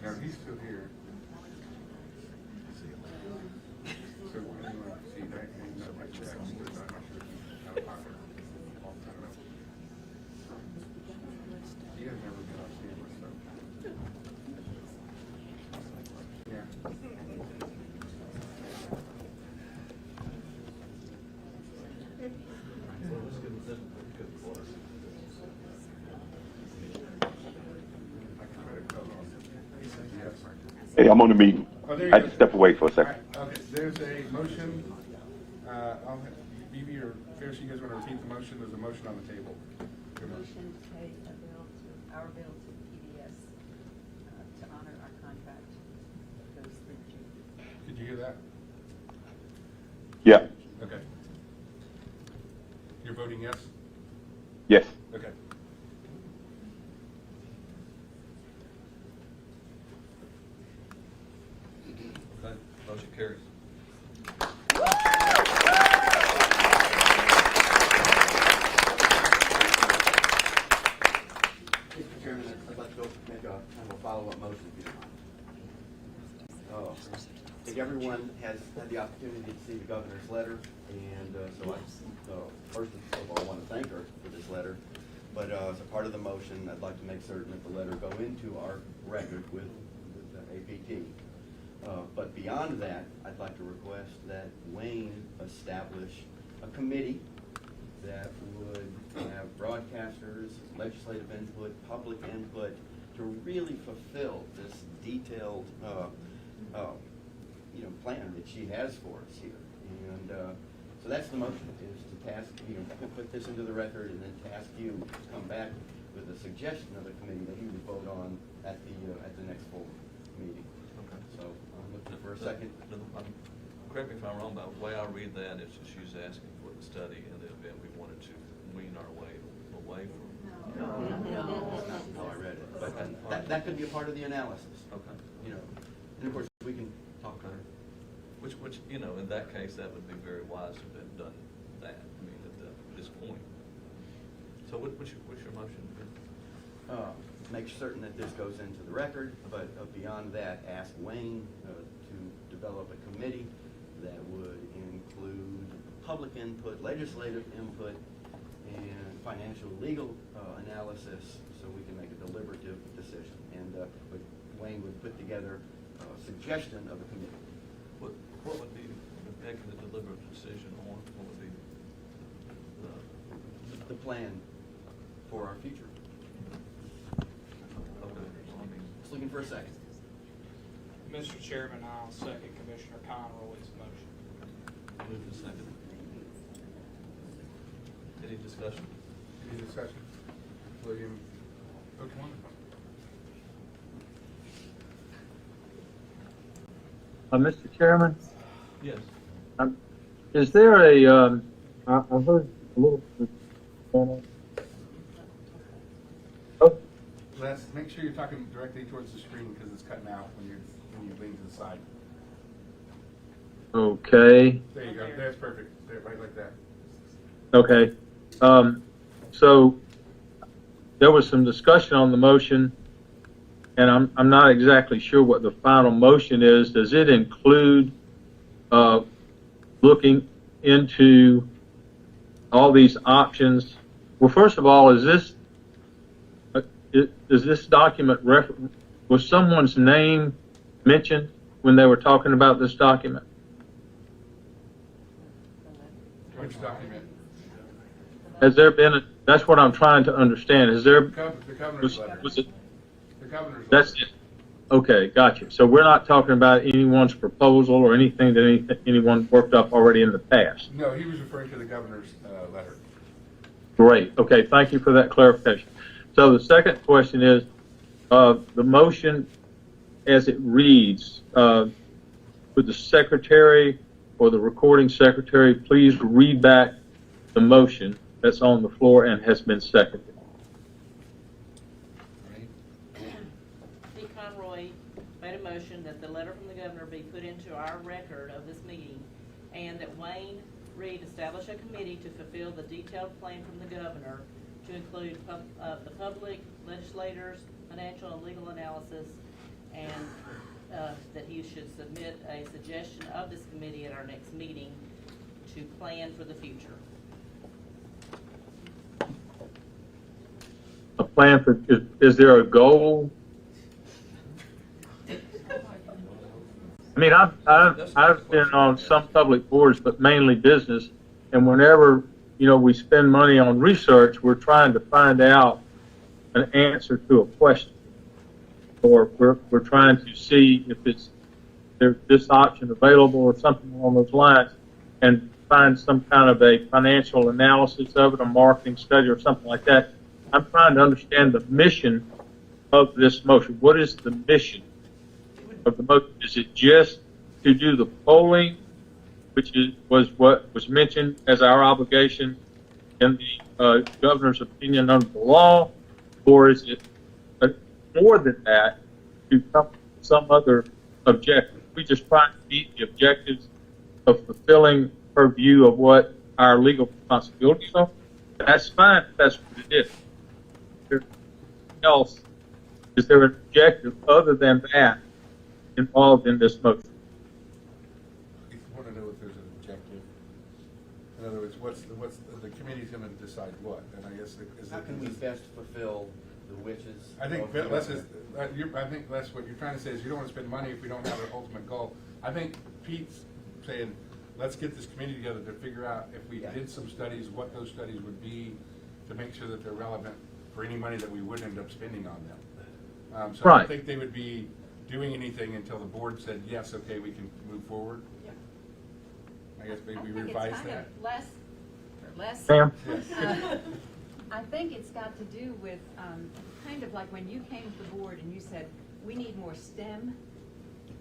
Now, he's still here. So, what do you want to see that? No, like that. I'm not sure. Out of pocket. I don't know. He has never been on camera, so. Yeah. Let's give them good water. I can try to cut off. Yes. Hey, I'm on the meeting. Oh, there you I had go. to step away for a All second. right, okay, there's a motion, I'll have, Phoebe or Ferris, you guys wanna repeat the motion? There's a motion on the table. Your Motion to pay our bill to PBS to honor our contract that goes through June. Could you hear that? Yeah, Okay. You're voting yes? yes. Okay. Okay, motion carries. Mr. Chairman, I'd like to go make a kind of a follow-up motion, if you don't mind. I think everyone has had the opportunity to see the governor's letter, and so I, first of all, I want to thank her for this letter. But as a part of the motion, I'd like to make certain that the letter go into our record with the APT. But beyond that, I'd like to request that Wayne establish a committee that would have broadcasters, legislative input, public input, to really fulfill this detailed, plan that she has for us here. And so that's the motion, is to task, put this into the record and then task you to come back with a suggestion of a committee that you would vote on at the next full meeting. Okay. So I'm looking for a second. Correct me if I'm wrong, but the way I read that is that she's asking for the study in the event we wanted to wean our way away from. That's not how I read it, but that could be a part of the analysis. Okay. And of course, we can talk to her. Which, in that case, that would be very wise to have done that, at this point. So what's your motion? Make certain that this goes into the record, but beyond that, ask Wayne to develop a committee that would include public input, legislative input, and financial legal analysis, so we can make a deliberative decision. And but Wayne would put together a suggestion of a committee. What would be making the deliberative decision on? What would be The plan for our future. Just looking for a second. Mr. Chairman, I'll second Commissioner Conroy's motion. Move to second. Any discussion? Any discussion? William, okay. Mr. Chairman, Yes. is there a, I heard a little bit. Oh, Les, make sure you're talking directly towards the screen because it's cutting out when you lean to the side. okay, There you go. That's perfect. There, right like that. okay. So there was some discussion on the motion, and I'm not exactly sure what the final motion is. Does it include looking into all these options? Well, first of all, is this document was someone's name mentioned when they were talking about this document? Which document? Has there been that's what I'm trying to understand. Is there The governor's letter. was it The governor's that's letter. it? Okay, gotcha. So we're not talking about anyone's proposal or anything that anyone worked up already in the past. No, he was referring to the governor's letter. Great. Okay, thank you for that clarification. So the second question is, the motion as it reads, would the secretary or the recording secretary please read back the motion that's on the floor and has been seconded? D. Conroy made a motion that the letter from the governor be put into our record of this meeting, and that Wayne Reed establish a committee to fulfill the detailed plan from the governor to include the public, legislators, financial and legal analysis, and that he should submit a suggestion of this committee at our next meeting to plan for the future. A plan for, is there a goal? I mean, I've been on some public boards, but mainly business, and whenever, we spend money on research, we're trying to find out an answer to a question, or we're trying to see if there's this option available or something along those lines, and find some kind of a financial analysis of it, a marketing study or something like that. I'm trying to understand the mission of this motion. What is the mission of the motion? Is it just to do the polling, which was what was mentioned as our obligation in the governor's opinion under the law, or is it more than that to come to some other objective? We just try to meet the objectives of fulfilling her view of what our legal responsibilities are. That's fine if that's what it is. Else, is there an objective other than that involved in this motion? You want to know if there's an objective. In other words, what's the committee's gonna decide what, and I guess, is How it? can we best fulfill the wishes? I think, of the Les governor? is, I think, Les, what you're trying to say is you don't wanna spend money if we don't have an ultimate goal. I think Pete's saying, let's get this committee together to figure out if we Yeah. did some studies, what those studies would be, to make sure that they're relevant for any money that we would end up spending on them. So I Right. don't think they would be doing anything until the board said, yes, okay, we can move forward. I guess maybe we revise I think that. it's less. Pam? Yes. I think it's got to do with, kind of like when you came to the board and you said, we need more STEM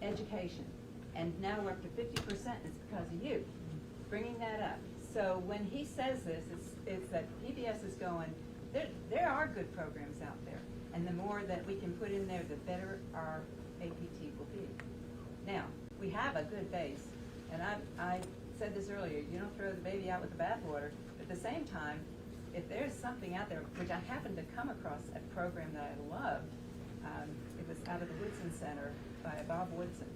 education. And now we're up to 50%, it's because of you, bringing that up. So when he says this, it's that PBS is going, there are good programs out there. And the more that we can put in there, the better our APT will be. Now, we have a good base. And I said this earlier, you don't throw the baby out with the bathwater. At the same time, if there's something out there, which I happened to come across a program that I loved, it was out of the Woodson Center by Bob Woodson.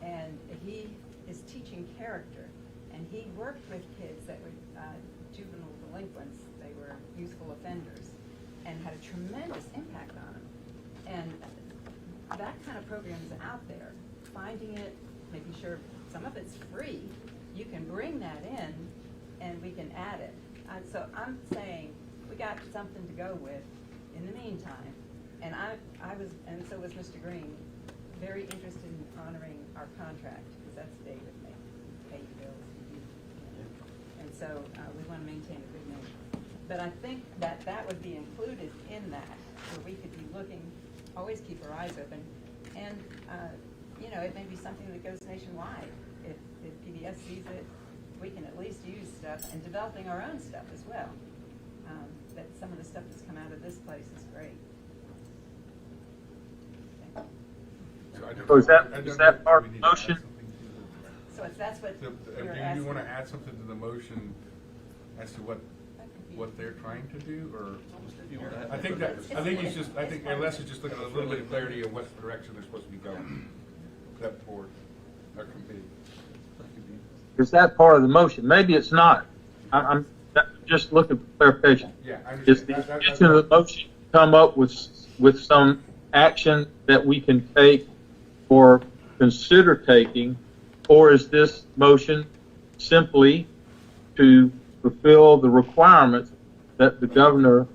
And he is teaching character. And he worked with kids that were juvenile delinquents. They were youthful offenders and had a tremendous impact on them. And that kind of program is out there. Finding it, making sure some of it's free. You can bring that in and we can add it. So I'm saying we got something to go with in the meantime. And I was, and so was Mr. Green, very interested in honoring our contract, because that's David pay bills. And so we want to maintain a good name. But I think that that would be included in that, where we could be looking, always keep our eyes open. And, you know, it may be something that goes nationwide. If PBS sees it, we can at least use stuff, and developing our own stuff as well. But some of the stuff that's come out of this place is great. So is that part of the motion? So that's what Do you're you asking. want to add something to the motion as to what they're trying to do, or? You wanna have I think that- I think he's just, I think Les is just looking at a little bit of clarity of what direction they're supposed to be going. That board, our committee. Is that part of the motion? Maybe it's not. I'm just looking for clarification. Yeah, I Is the understand. intention of the motion come up with some action that we can take or consider taking, or is this motion simply to fulfill the requirements that the governor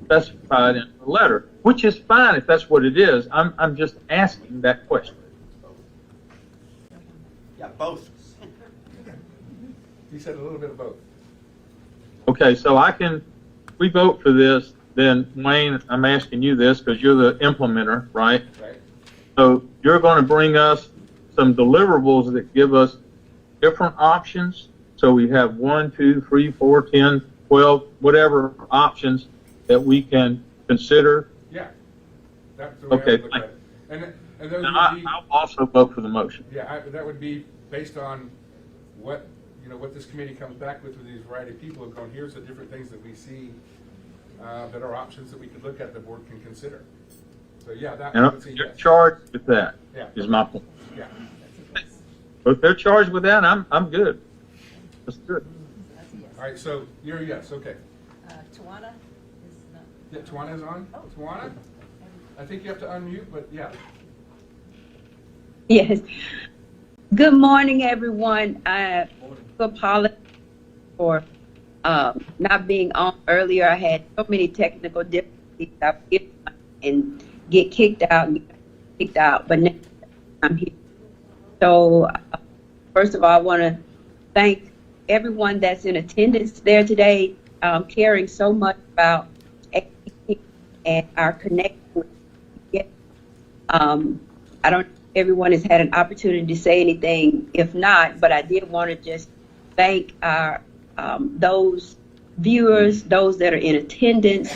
specified in the letter, which is fine if that's what it is. I'm just asking that question. Yeah, both. He said a little bit of both. Okay, so we vote for this, then Wayne, I'm asking you this because you're the implementer, right? Right. So you're going to bring us some deliverables that give us different options. So we have 1, 2, 3, 4, 10, 12, whatever options that we can consider. Yeah. That's the way I Okay, would look at it. And those And would be, I'll also vote for the motion. yeah, that would be based on what, you know, what this committee comes back with these variety of people, going, here's the different things that we see that are options that we could look at, the board can consider. So, yeah, that I would And say you're yes. charged with that, Yeah. is my point. Yeah. But if they're charged with that, I'm good. That's good. That's a yes. All right, so you're a yes, okay. Tawana is not. Yeah, Tawana's on? Oh. Tawana? I think you have to unmute, but yeah. Yes. Good morning, everyone. I apologize for not being on earlier. I had so many technical difficulties. I would and get kicked out, but now I'm here. So, first of all, I want to thank everyone that's in attendance there today, caring so much about APT and our connection with PBS. I don't know if everyone has had an opportunity to say anything. If not, but I did want to just thank our those viewers, those that are in attendance,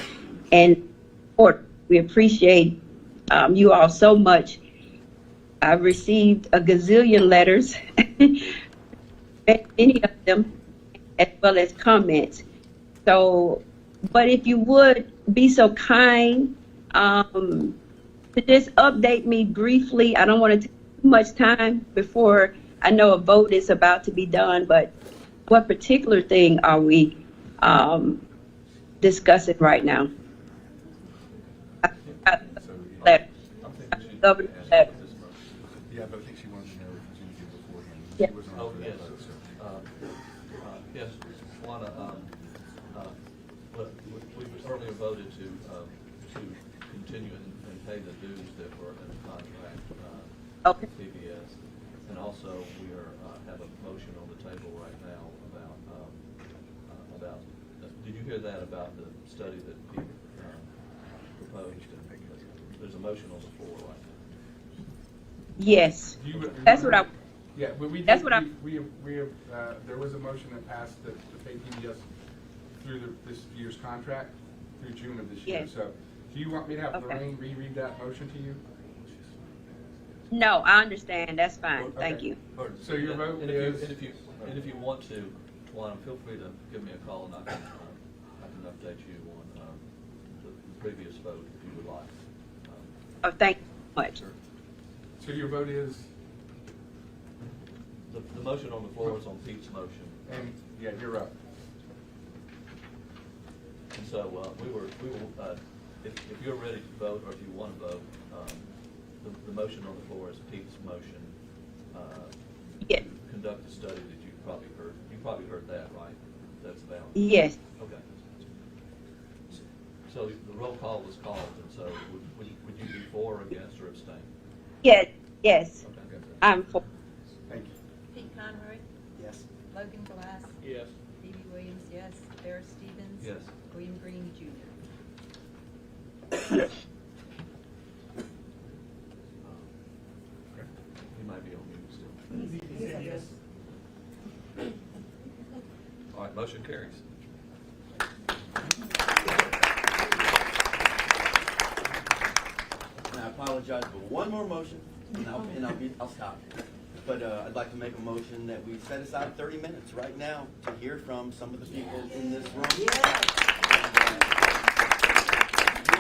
and we appreciate you all so much. I've received a gazillion letters, many of them, as well as comments. So, but if you would be so kind to just update me briefly. I don't want to take too much time before I know a vote is about to be done, but what particular thing are we discussing right now. So, yeah, Letter. I think we should Governor ask said- for this motion. yeah, but I think she wanted to know if she was here beforehand. Yeah. She wasn't Oh, on for that yes. vote, so. Yes, Juana, but we earlier voted to continue and pay the dues that were in the contract, Okay. with PBS. And also, we have a motion on the table right now about, did you hear that about the study that Pete proposed? There's a motion on the floor right now. Yes. You- That's what I, Yeah, but we did. That's what we have, there was a motion that passed to pay PBS through this year's contract, through June of this year. Yes. So, do you want me to have Okay. Lorraine reread that motion to you? no, I understand. That's fine. Thank Okay. you. So your And- vote and if you- is- And if you want to, Juana, feel free to give me a call and I can update you on the previous vote if you would like. Oh, thank you so much. Sure. So your vote is, The motion on the floor is on Pete's motion. and, yeah, you're up. And so, we will, if you're ready to vote, or if you want to vote, the motion on the floor is Pete's motion. Yeah. Conduct a study that you probably heard that, right? That's about. Yes. Okay. So the roll call was called, and so would you be for, against, or abstain? Yes. Yes. Okay. I'm for. Thank you. Pete Conroy, Yes. Logan Glass, Yes. Phoebe Williams, yes, Bear Stevens. Yes. William Green Jr. Yes. You might be on mute still. All right, motion carries. And I apologize for one more motion, and I'll stop. But I'd like to make a motion that we set aside 30 minutes right now to hear from some of the people in this room. You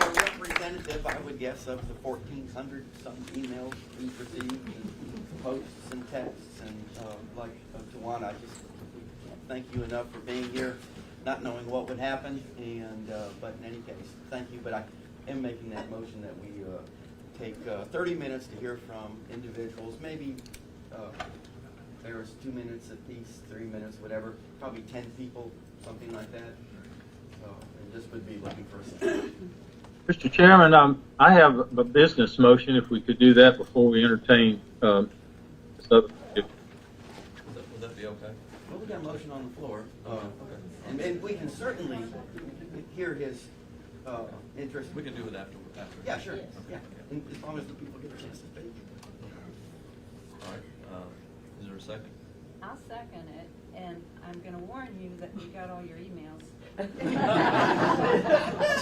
are representative, I would guess, of the 1,400 some emails we've received, and posts and texts, and like Tawana, I just thank you enough for being here, not knowing what would happen, and but in any case, thank you. But I am making that motion that we take 30 minutes to hear from individuals, maybe there's 2 minutes apiece, 3 minutes, whatever, probably 10 people, something like that. And this would be looking for a second. Mr. Chairman, I have a business motion, if we could do that before we entertain this other. Would that be okay? Well, we got a motion on the floor. Okay. And we can certainly hear his interest. We can do it after. Yeah, sure, yeah, and as long as the people get a chance to speak. All right, is there a second? I'll second it, and I'm gonna warn you that we got all your emails.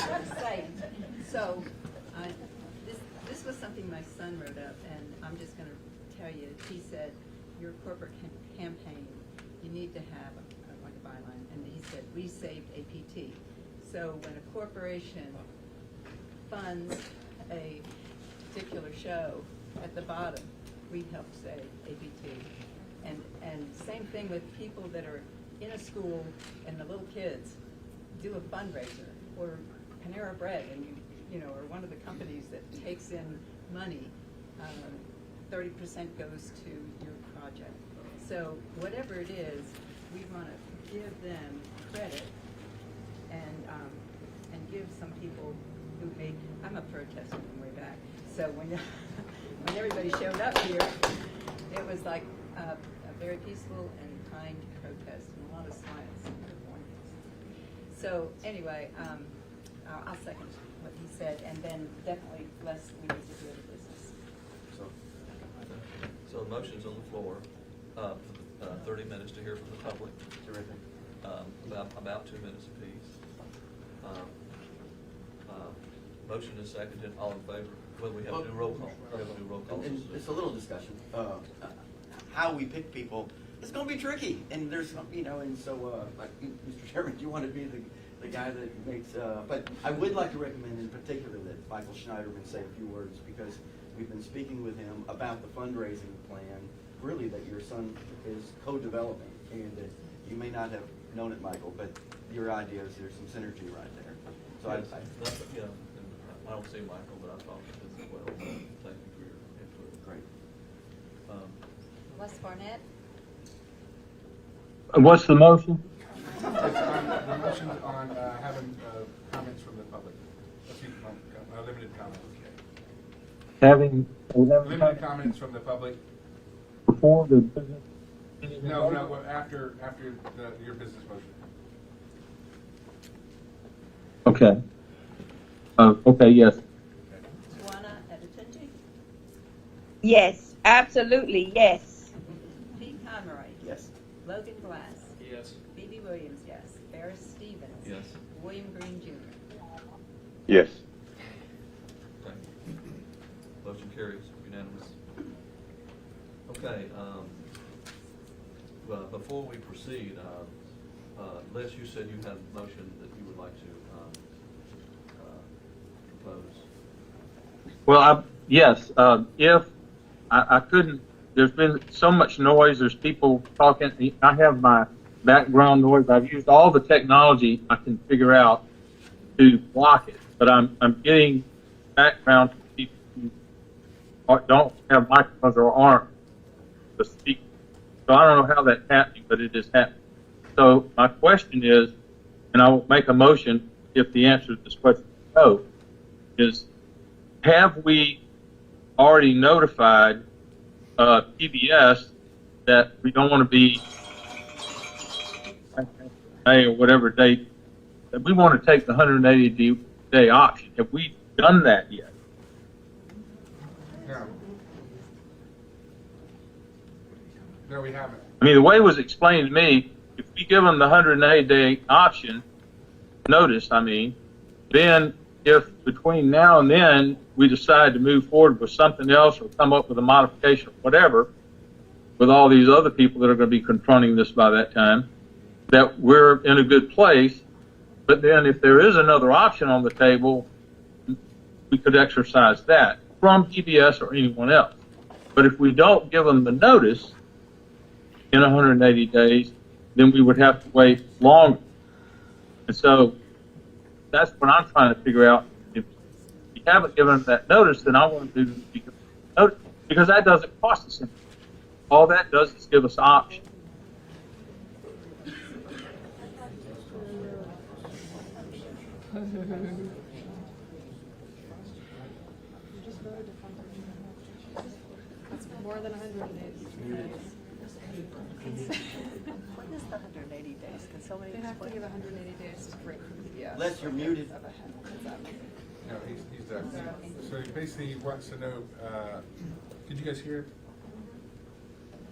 Just saying. So, this was something my son wrote up, and I'm just gonna tell you, he said, your corporate campaign, you need to have, like a byline, and he said, we saved APT. So when a corporation funds a particular show, at the bottom, we help save APT. And same thing with people that are in a school and the little kids do a fundraiser, or Panera Bread, and you know, or one of the companies that takes in money, 30% goes to your project. So whatever it is, we want to give them credit and give some people who made, I'm a protester from way back, so when everybody showed up here, it was like a very peaceful and kind protest, and a lot of smiles and good mornings. So anyway, I'll second what he said, and then definitely less we need to do other business. So the motion's on the floor, 30 minutes to hear from the public. Terrific. About 2 minutes apiece. Motion is seconded, all in favor? Well, we have a new roll call. We have a new roll call. And it's a little discussion. How we pick people, it's going to be tricky. And there's some, you know, and so, like, Mr. Chairman, do you want to be the guy that makes, but I would like to recommend in particular that Michael Schneiderman say a few words, because we've been speaking with him about the fundraising plan, really, that your son is co-developing. And you may not have known it, Michael, but your ideas, there's some synergy right there. So I, Yeah, and I don't see Michael, but I've talked to him as well, so thank you for your input. great. Wes Barnett? What's the motion? It's on, the motion on having comments from the public. Limited comments. Having Limited comments from the public. before the business? No, after your business motion. Okay. Okay, yes. Juana Adetunji? Yes, absolutely, yes. Pete Conroy? Yes. Logan Glass? Yes. Phoebe Williams, yes. Ferris Stevens? Yes. William Green Jr.? Yes. Okay. Motion carries unanimous. Okay, well, before we proceed, Les, you said you had a motion that you would like to propose. Well, yes, if I couldn't, there's been so much noise, there's people talking, I have my background noise, I've used all the technology I can figure out to block it, but I'm getting background from people who don't have microphones or aren't to speak. So I don't know how that's happening, but it is happening. So my question is, and I will make a motion if the answer to this question is no, is have we already notified PBS that we don't want to be May or whatever date, that we want to take the 180-day option? Have we done that yet? No. No, we haven't. I mean, the way it was explained to me, if we give them the 180-day option, notice, then if between now and then we decide to move forward with something else or come up with a modification or whatever, with all these other people that are going to be confronting this by that time, that we're in a good place. But then if there is another option on the table, we could exercise that from PBS or anyone else. But if we don't give them the notice in 180 days, then we would have to wait longer. And so that's what I'm trying to figure out. If you haven't given them that notice, then I want to do notice, because that doesn't cost us anything. All that does is give us options. That's more than 180 days. What is the 180 days? Can somebody They have to explain? give 180 days to break from PBS. Les, you're muted. No, he's done. So basically, he wants to know, did you guys hear?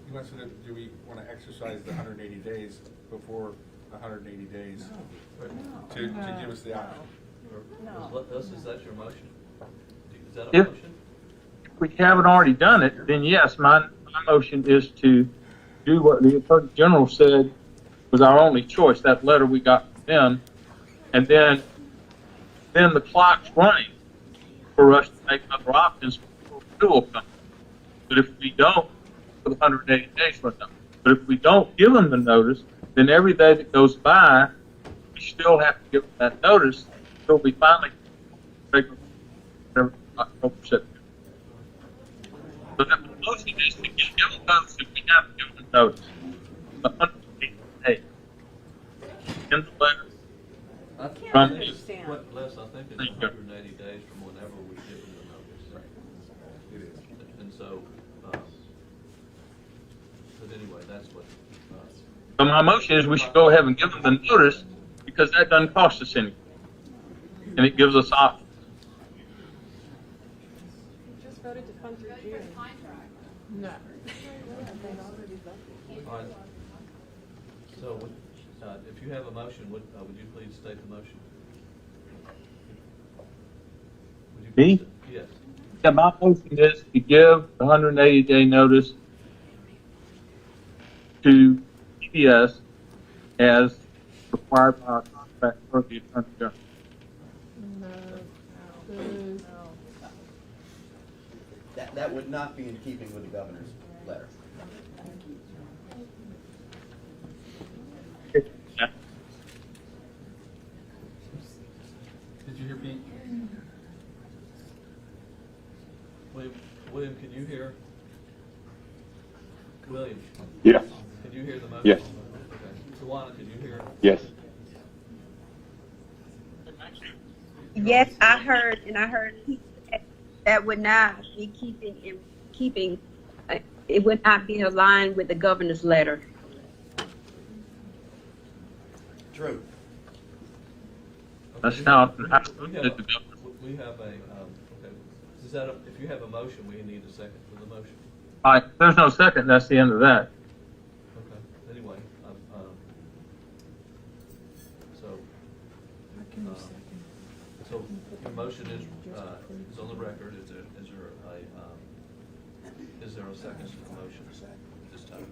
He wants to know, do we want to exercise the 180 days before 180 days to give us the option? Is that your motion? Is that a If motion? we haven't already done it, then yes, my motion is to do what the Attorney General said was our only choice, that letter we got from them, and then the clock's running for us to make other options before renewal comes. But if we don't, for the 180 days run out. But if we don't give them the notice, then every day that goes by, we still have to give them that notice until we finally take October, September. So the motion is to give them notice if we have to give them notice. The 180 days. In the letter. I think From- it's, Les, I think it's Thank you. 180 days from whenever we give them the notice. Right. It is. And so, but anyway, that's what, So my motion is we should go ahead and give them the notice because that doesn't cost us anything. And it gives us options. You just voted to fund through June. No. all right. So, if you have a motion, would you please state the motion? Would you Me? please sta- Yes. Yeah, my motion is to give the 180-day notice to PBS as required by our contract for the Attorney General. That would not be in keeping with the governor's letter. your beat. William, can you hear? William, Yes. can you hear the motion? Yes. Okay. Tawana, can you hear? Yes. Yes, I heard, and I heard he said that would not be keeping, it would not be aligned with the governor's letter. True. That's how. We have a, okay, is that, if you have a motion, we need a second for the motion. All right, there's no second, that's the end of that. Okay, anyway, so. So the motion is on the record. Is there a second to the motion at this time?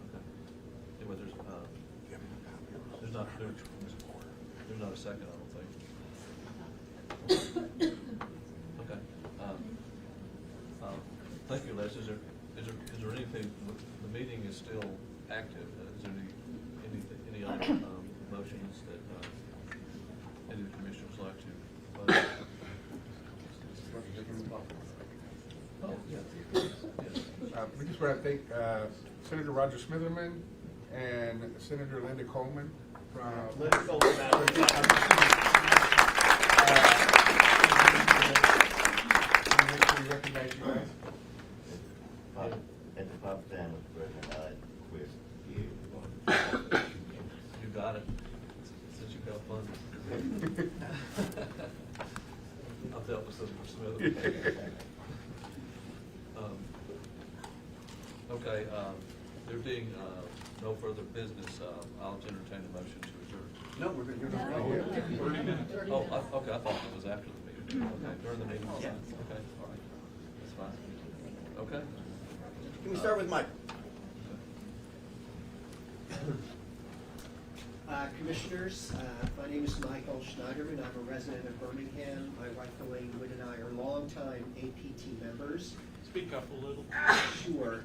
Okay. Anyway, there's not a second, I don't think. Okay. Thank you, Les. Is there anything, the meeting is still active. Is there any other motions that any of the commissioners like to vote? Oh, yeah. We just want to thank Senator Roger Smitherman and Senator Linda Coleman from. Linda Coleman, Madam President. Make sure we recognize you guys. At the proper time, Mr. President, I request you. You got it, since you got funded. I've dealt with Senator Smith. Okay, there being no further business, I'll entertain a motion to adjourn. No, we're good. Oh, okay, I thought it was after the meeting. Okay, during the meeting. Yeah. Okay, all right, that's fine. Okay. Can we start with Mike? Commissioners, my name is Michael Schneiderman. I'm a resident of Birmingham. My wife Elaine Wood and I are longtime APT members. Speak up a little. Sure.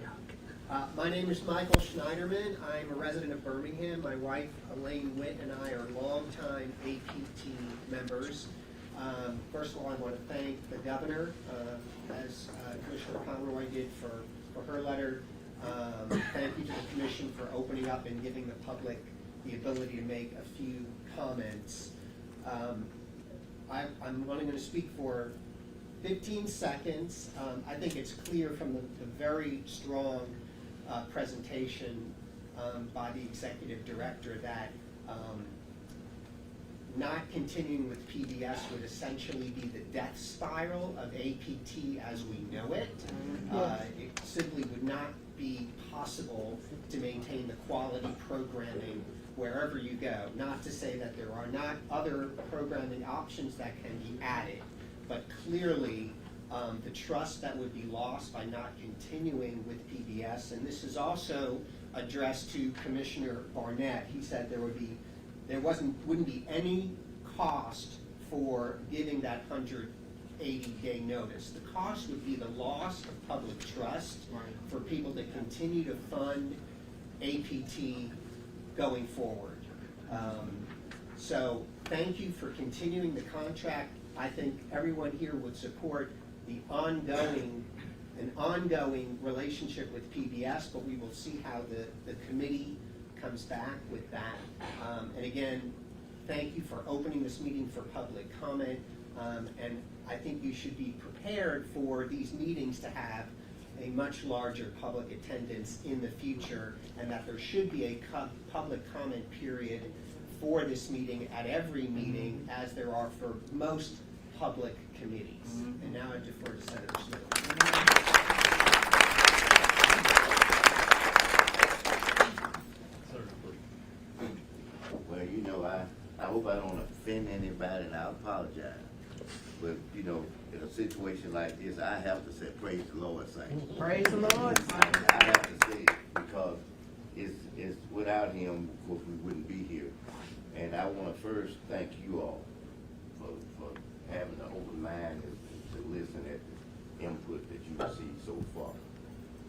My name is Michael Schneiderman. I'm a resident of Birmingham. My wife Elaine Witt and I are longtime APT members. First of all, I want to thank the governor, as Commissioner Conroy did for her letter. Thank you to the commission for opening up and giving the public the ability to make a few comments. I'm only going to speak for 15 seconds. I think it's clear from the very strong presentation by the executive director that not continuing with PBS would essentially be the death spiral of APT as we know it. It simply would not be possible to maintain the quality programming wherever you go. Not to say that there are not other programming options that can be added, but clearly the trust that would be lost by not continuing with PBS, and this is also addressed to Commissioner Barnett. He said wouldn't be any cost for giving that 180-day notice. The cost would be the loss of public trust for people to continue to fund APT going forward. So thank you for continuing the contract. I think everyone here would support an ongoing relationship with PBS, but we will see how the committee comes back with that. And again, thank you for opening this meeting for public comment. And I think you should be prepared for these meetings to have a much larger public attendance in the future, and that there should be a public comment period for this meeting at every meeting, as there are for most public committees. And now I defer to Senator Smith. Well, you know, I hope I don't offend anybody, and I apologize. But, you know, in a situation like this, I have to say, praise the Lord, saints. Praise the Lord. I have to say it because it's without him, of course, we wouldn't be here. And I want to first thank you all for having an open mind to listen at the input that you received so far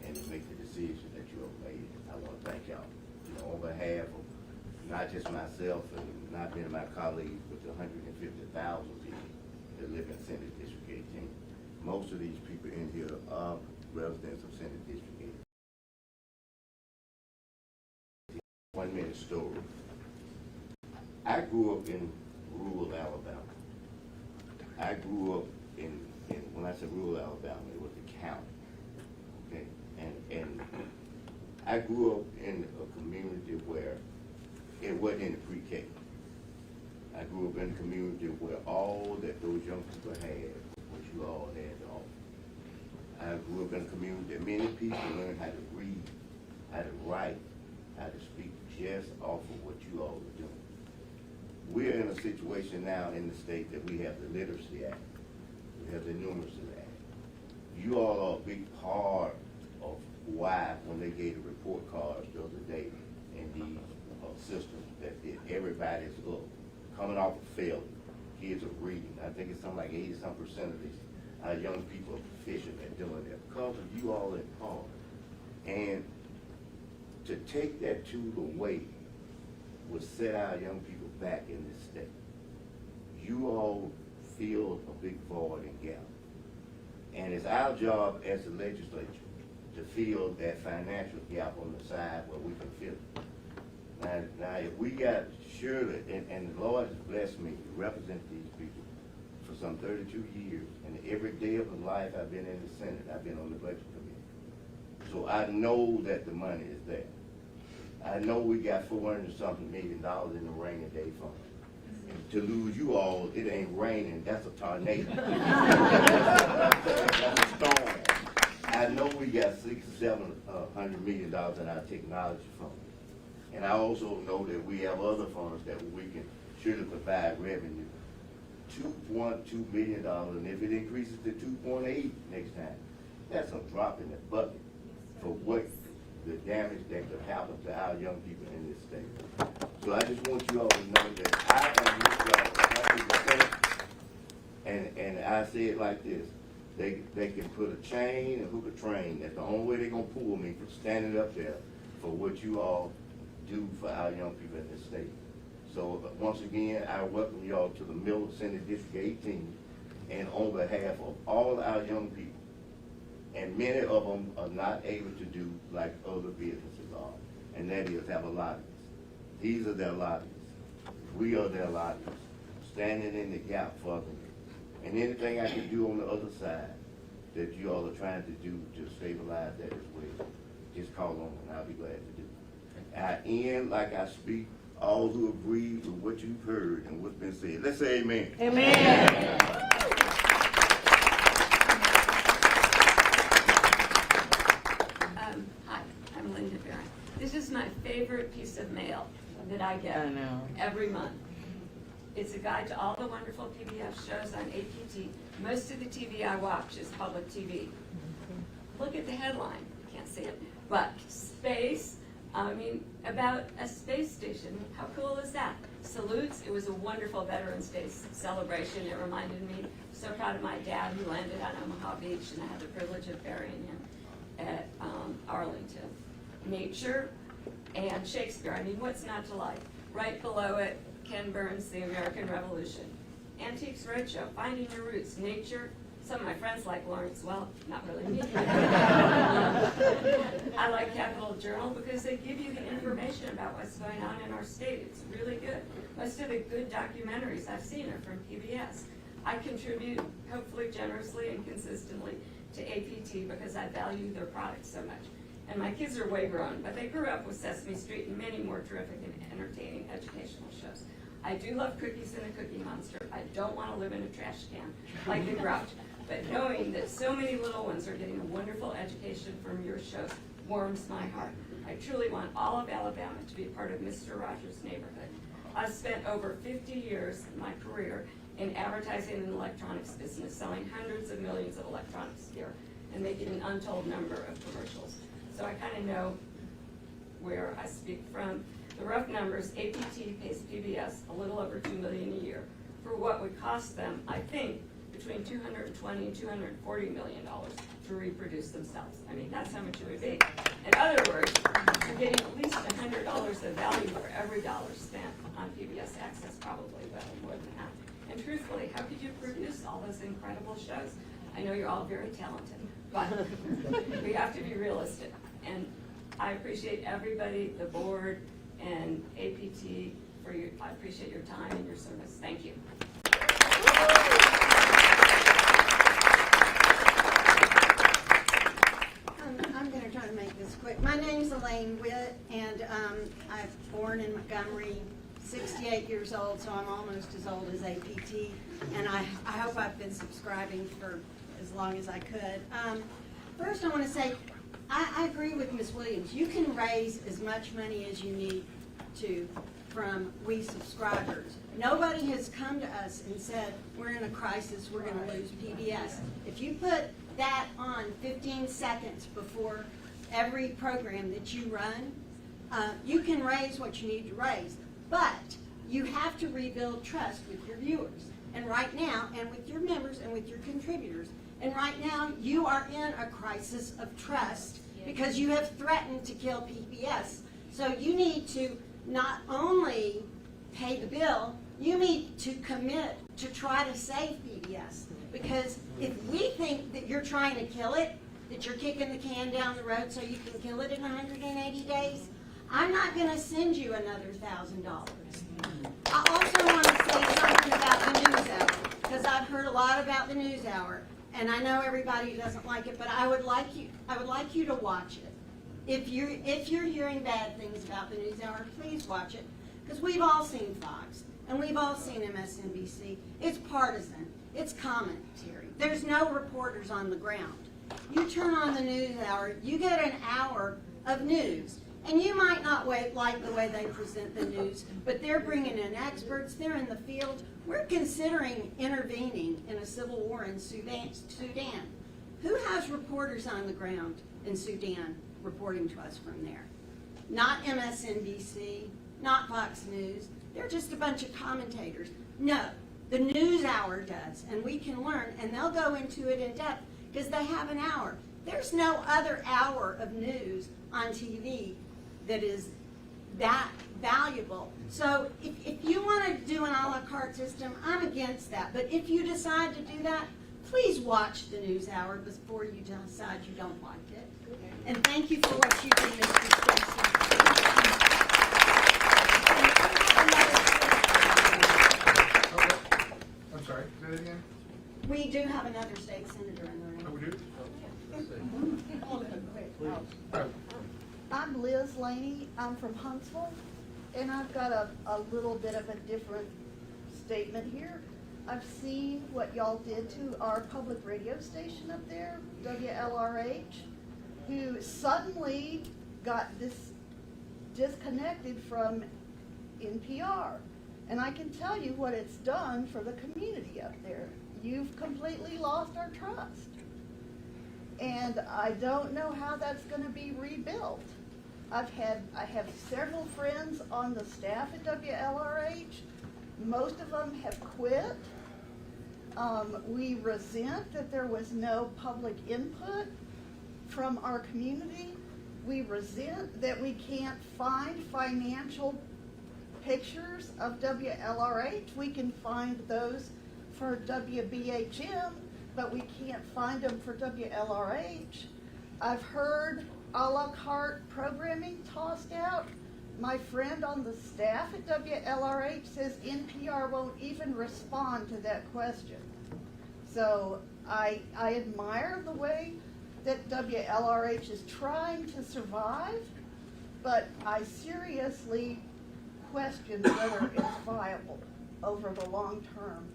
and to make the decision that you have made. I want to thank y'all, you know, on behalf of not just myself and not many of my colleagues, with the 150,000 people that live in Senate District 18. Most of these people in here are residents of Senate District 18. 1 minute story. I grew up in rural Alabama. I grew up in when I said rural Alabama, it was the county. Okay, and I grew up in a community where it wasn't in the pre-K. I grew up in a community where all that those young people had, what you all had to offer. I grew up in a community that many people learned how to read, how to write, how to speak just off of what you all are doing. We're in a situation now in the state that we have the Literacy Act, we have the Numeracy Act. You all are a big part of why, when they gave the report cards the other day in these systems, that everybody's up, coming off of failure. Kids are reading. I think it's something like 80-some% of these young people are proficient at doing that because of you all in part. And to take that tool away would set our young people back in this state. You all feel a big void and gap. And it's our job as the legislature to fill that financial gap on the side where we can fill it. Now if we got surely, and the Lord has blessed me to represent these people for some 32 years, and every day of my life I've been in the Senate, I've been on the Budget Committee. So I know that the money is there. I know we got $400-something million in the rainy day fund. To lose you all, it ain't raining, that's a tornado. That's a storm. I know we got $600-700 million in our technology fund. And I also know that we have other funds that we can surely provide revenue. $2.2 million, and if it increases to 2.8 next time, that's a drop in the bucket for what the damage that could happen to our young people in this state. So I just want you all to know that I am with y'all 100%, and I say it like this. They can put a chain and hook a train. That's the only way they're going to pull me from standing up there for what you all do for our young people in this state. So once again, I welcome y'all to the Miller Senate District 18, and on behalf of all our young people, and many of them are not able to do like other businesses are, and that is have a lobbyist. These are their lobbyists. We are their lobbyists, standing in the gap for them. And anything I can do on the other side that you all are trying to do to stabilize that as well, just call on and I'll be glad to do it. I end like I speak, all who agree with what you've heard and what's been said. Let's say amen. Amen. Hi, I'm Linda Barron. This is my favorite piece of mail that I get every month. It's a guide to all the wonderful PBS shows on APT. Most of the TV I watch is public TV. Look at the headline. You can't see it. But space, about a space station. How cool is that? Salutes. It was a wonderful Veterans Day celebration. It reminded me, so proud of my dad who landed on Omaha Beach, and I had the privilege of burying him at Arlington. Nature and Shakespeare. What's not to like? Right below it, Ken Burns' The American Revolution. Antiques Roadshow, Finding Your Roots, Nature. Some of my friends like Lawrence Welk, not really me. I like Capital Journal because they give you the information about what's going on in our state. It's really good. Most of the good documentaries I've seen are from PBS. I contribute, hopefully generously and consistently, to APT because I value their products so much. And my kids are way grown, but they grew up with Sesame Street and many more terrific and entertaining educational shows. I do love Cookies and the Cookie Monster. I don't want to live in a trash can like the Grouch. But knowing that so many little ones are getting a wonderful education from your shows warms my heart. I truly want all of Alabama to be part of Mr. Rogers' neighborhood. I've spent over 50 years in my career in advertising and electronics business, selling hundreds of millions of electronics gear and making an untold number of commercials. So I kind of know where I speak from. The rough numbers, APT pays PBS a little over $2 million a year for what would cost them, I think, between $220 and $240 million to reproduce themselves. That's how much it would be. In other words, you're getting at least $100 of value for every dollar spent on PBS Access, probably well more than that. And truthfully, how could you produce all those incredible shows? I know you're all very talented, but we have to be realistic. And I appreciate everybody, the board and APT I appreciate your time and your service. Thank you. I'm going to try to make this quick. My name's Elaine Witt, and I was born in Montgomery, 68 years old, so I'm almost as old as APT, and I hope I've been subscribing for as long as I could. First, I want to say, I agree with Ms. Williams. You can raise as much money as you need to from we subscribers. Nobody has come to us and said, we're in a crisis, we're going to lose PBS. If you put that on 15 seconds before every program that you run, you can raise what you need to raise. But you have to rebuild trust with your viewers. And right now, and with your members and with your contributors. And right now, you are in a crisis of trust because you have threatened to kill PBS. So you need to not only pay the bill, you need to commit to try to save PBS. Because if we think that you're trying to kill it, that you're kicking the can down the road so you can kill it in 180 days, I'm not going to send you another $1,000. I also want to say something about the NewsHour, because I've heard a lot about the NewsHour, and I know everybody doesn't like it, but I would like you to watch it. If you're hearing bad things about the NewsHour, please watch it, because we've all seen Fox and we've all seen MSNBC. It's partisan. It's commentary. There's no reporters on the ground. You turn on the NewsHour, you get an hour of news. And you might not like the way they present the news, but they're bringing in experts, they're in the field. We're considering intervening in a civil war in Sudan. Who has reporters on the ground in Sudan reporting to us from there? Not MSNBC, not Fox News. They're just a bunch of commentators. No, the NewsHour does, and we can learn, and they'll go into it in depth because they have an hour. There's no other hour of news on TV that is that valuable. So if you want to do an a la carte system, I'm against that. But if you decide to do that, please watch the NewsHour before you decide you don't like it. And thank you for what you do, Mr. Stacy. I'm sorry, say that again? We do have another state senator in the room. Oh, we do? I'm Liz Laney. I'm from Huntsville, and I've got a little bit of a different statement here. I've seen what y'all did to our public radio station up there, WLRH, who suddenly got disconnected from NPR. And I can tell you what it's done for the community up there. You've completely lost our trust. And I don't know how that's going to be rebuilt. I have several friends on the staff at WLRH. Most of them have quit. We resent that there was no public input from our community. We resent that we can't find financial pictures of WLRH. We can find those for WBHM, but we can't find them for WLRH. I've heard a la carte programming tossed out. My friend on the staff at WLRH says NPR won't even respond to that question. So I admire the way that WLRH is trying to survive, but I seriously question whether it's viable over the long term.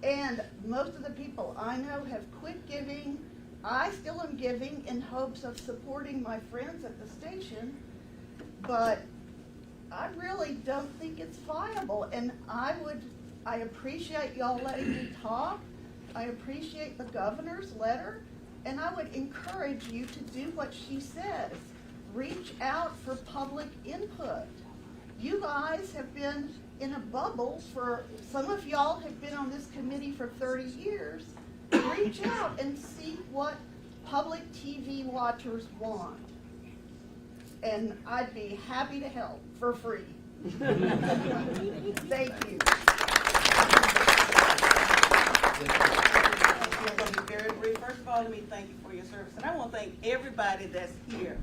And most of the people I know have quit giving. I still am giving in hopes of supporting my friends at the station, but I really don't think it's viable. And I appreciate y'all letting me talk. I appreciate the governor's letter, and I would encourage you to do what she says. Reach out for public input. You guys have been in a bubble some of y'all have been on this committee for 30 years. Reach out and see what public TV watchers want. And I'd be happy to help for free. Thank you. I'm going to be very brief. First of all, let me thank you for your service. And I want to thank everybody that's here.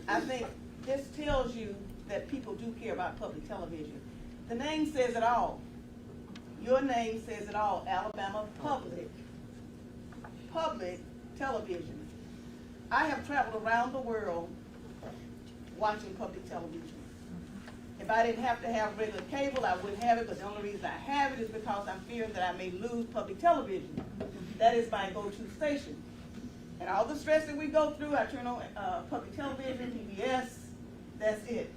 I think this tells you that people do care about public television. The name says it all. Your name says it all, Alabama Public Television. I have traveled around the world watching public television. If I didn't have to have regular cable, I wouldn't have it, but the only reason I have it is because I'm fearing that I may lose public television. That is my go-to station. And all the stress that we go through, I turn on public television, PBS, that's it.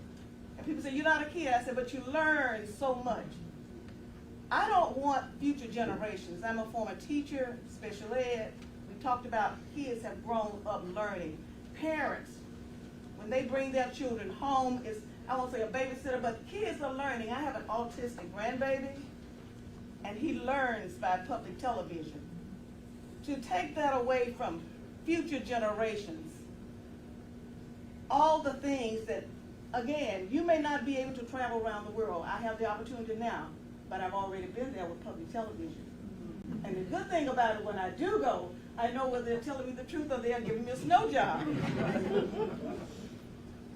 And people say, you're not a kid. I said, but you learn so much. I don't want future generations. I'm a former teacher, special ed. We talked about kids have grown up learning. Parents, when they bring their children home, it's, I won't say a babysitter, but kids are learning. I have an autistic grandbaby, and he learns by public television. To take that away from future generations, all the things that, again, you may not be able to travel around the world. I have the opportunity now, but I've already been there with public television. And the good thing about it, when I do go, I know whether they're telling me the truth or they're giving me a snow job.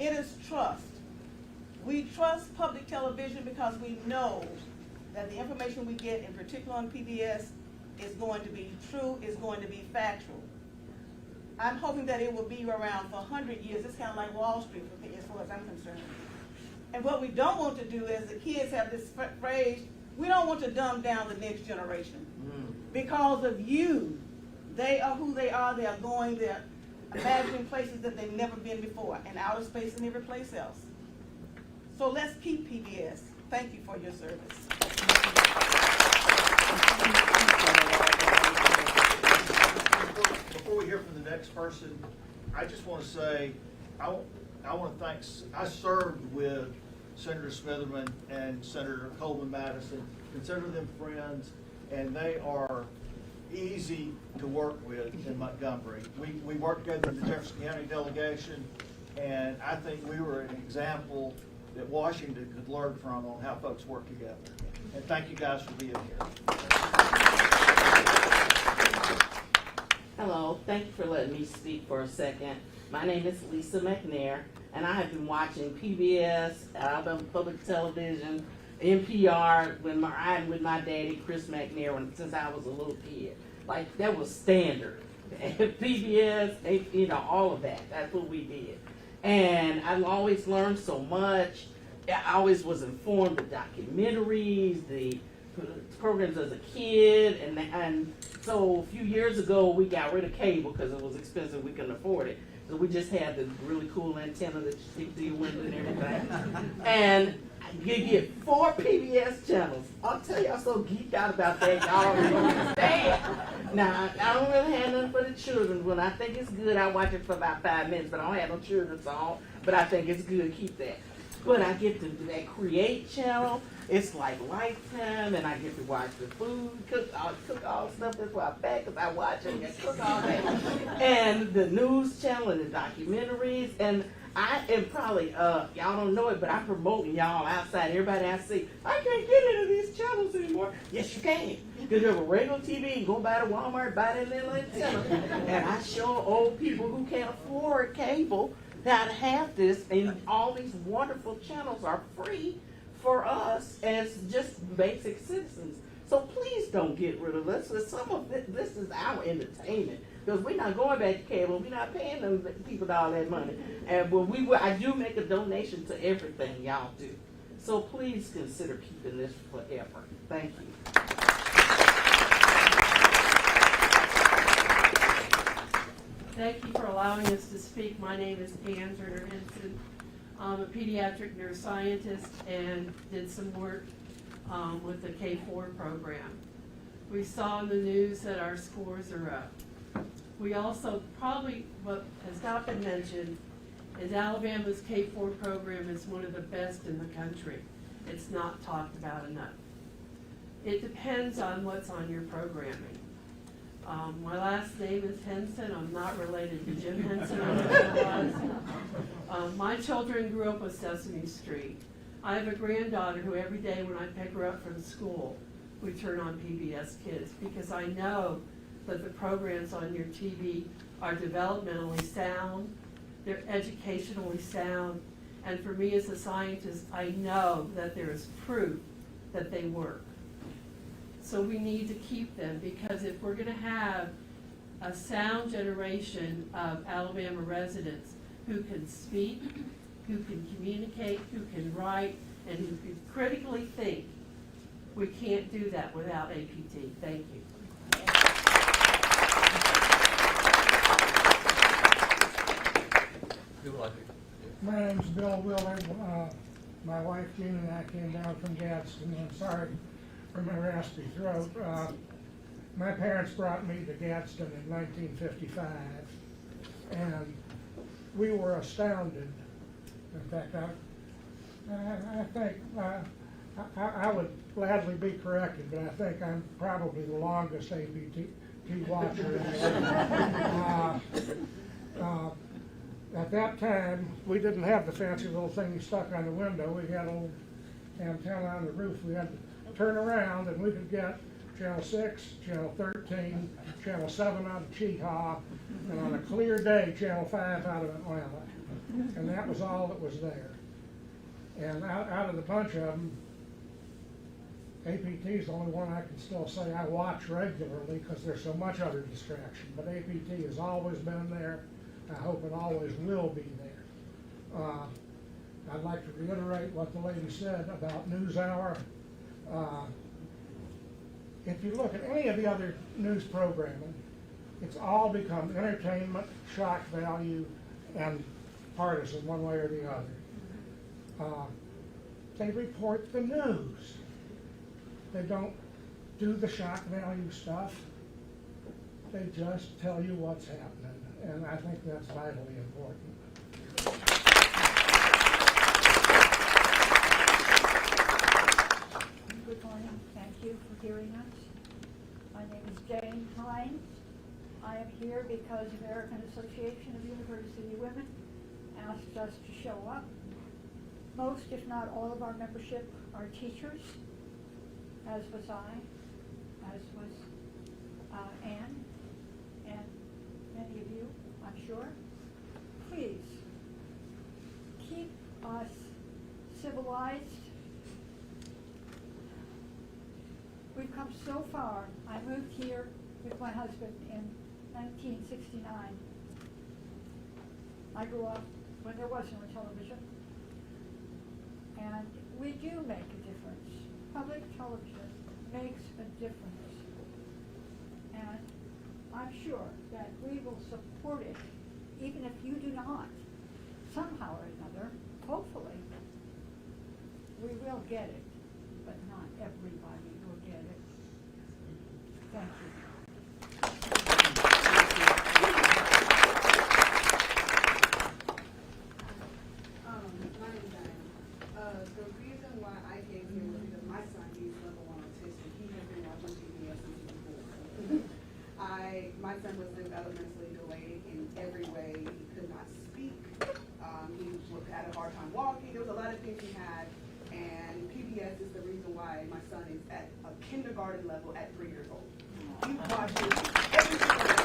It is trust. We trust public television because we know that the information we get, in particular on PBS, is going to be true, is going to be factual. I'm hoping that it will be around for 100 years. It's kind of like Wall Street as far as I'm concerned. And what we don't want to do is, the kids have this phrase, we don't want to dumb down the next generation. Because of you, they are who they are. They are going there, imagining places that they've never been before, and outer space and every place else. So let's keep PBS. Thank you for your service. Before we hear from the next person, I just want to say, I want to thank, I served with Senator Smitherman and Senator Coleman Madison, consider them friends, and they are easy to work with in Montgomery. We worked together in the Jefferson County delegation, and I think we were an example that Washington could learn from on how folks work together. And thank you guys for being here. Hello, thank you for letting me speak for a second. My name is Lisa McNair, and I have been watching PBS, Alabama Public Television, NPR with my daddy, Chris McNair, since I was a little kid. Like, that was standard. PBS, all of that. That's what we did. And I've always learned so much. I always was informed of documentaries, the programs as a kid, and so a few years ago we got rid of cable because it was expensive, we couldn't afford it. So we just had the really cool antenna that you stick to your window and everything. And you get 4 PBS channels. I'll tell you, I'm so geeked out about that, y'all don't understand. Now, I don't really have nothing for the children. When I think it's good, I watch it for about 5 minutes, but I don't have no children's on, but I think it's good, keep that. But I get to do that Create channel. It's like Lifetime, and I get to watch the food, cook all stuff. That's why I'm back, because I watch it and cook all that. And the news channel and the documentaries. And I am probably, y'all don't know it, but I'm promoting y'all outside. Everybody I see, I can't get into these channels anymore. Yes, you can. Because you have a regular TV, and go by to Walmart, buy that little antenna. And I show old people who can't afford cable how to have this, and all these wonderful channels are free for us as just basic citizens. So please don't get rid of this. Some of this is our entertainment, because we're not going back to cable. We're not paying them people all that money. And I do make a donation to everything y'all do. So please consider keeping this forever. Thank you. Thank you for allowing us to speak. My name is Ann Turner Henson. I'm a pediatric neuroscientist and did some work with the K-4 program. We saw in the news that our scores are up. We also probably, what has not been mentioned, is Alabama's K-4 program is one of the best in the country. It's not talked about enough. It depends on what's on your programming. My last name is Henson. I'm not related to Jim Henson. I never was. My children grew up with Sesame Street. I have a granddaughter who every day when I pick her up from school, we turn on PBS Kids, because I know that the programs on your TV are developmentally sound, they're educationally sound, and for me as a scientist, I know that there is proof that they work. So we need to keep them, because if we're gonna have a sound generation of Alabama residents who can speak, who can communicate, who can write, and who can critically think, we can't do that without APT. Thank you. My name's Bill Willard. My wife Jean and I came down from Gadsden. I'm sorry for my raspy throat. My parents brought me to Gadsden in 1955, and we were astounded. In fact, I think I would gladly be corrected, but I think I'm probably the longest APT watcher. At that time, we didn't have the fancy little thing you stuck on the window. We had a little antenna on the roof. We had to turn around, and we could get Channel 6, Channel 13, Channel 7 out of Cheehaw, and on a clear day, Channel 5 out of Atlanta. And that was all that was there. And out of the bunch of them, APT is the only one I can still say I watch regularly because there's so much other distraction. But APT has always been there. I hope it always will be there. I'd like to reiterate what the lady said about NewsHour. If you look at any of the other news programming, it's all become entertainment, shock value, and partisan one way or the other. They report the news. They don't do the shock value stuff. They just tell you what's happening, and I think that's vitally important. Good morning. Thank you for hearing us. My name is Jane Hines. I am here because American Association of University Women asked us to show up. Most, if not all, of our membership are teachers, as was I, as was Ann, and many of you, I'm sure. Please, keep us civilized. We've come so far. I moved here with my husband in 1969. I grew up when there wasn't a television. And we do make a difference. Public television makes a difference. And I'm sure that we will support it, even if you do not. Somehow or another, hopefully, we will get it, but not everybody will get it. Thank you. My name's Diana. The reason why I came here was because my son is level 1 autistic. He has been watching PBS since he was born. My son was developmentally delayed in every way. He could not speak. He had a hard time walking. There was a lot of things he had, and PBS is the reason why my son is at a kindergarten level at 3 years old. He watches every single day,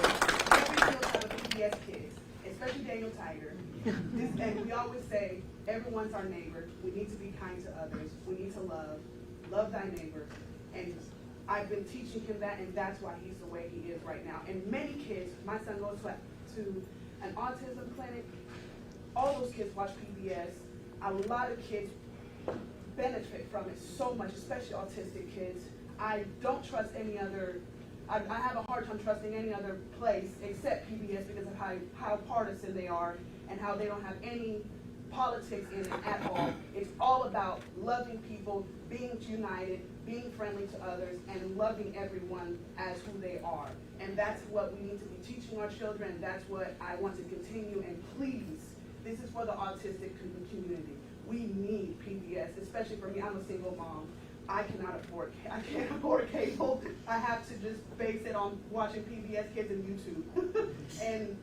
every single time with PBS kids, especially Daniel Tiger. And we always say, everyone's our neighbor. We need to be kind to others. We need to love thy neighbor. And I've been teaching him that, and that's why he's the way he is right now. And many kids, my son goes to an autism clinic. All those kids watch PBS. A lot of kids benefit from it so much, especially autistic kids. I don't trust any other, I have a hard time trusting any other place except PBS because of how partisan they are and how they don't have any politics in it at all. It's all about loving people, being united, being friendly to others, and loving everyone as who they are. And that's what we need to be teaching our children, and that's what I want to continue. And please, this is for the autistic community. We need PBS, especially for me. I'm a single mom. I can't afford cable. I have to just base it on watching PBS Kids and YouTube. And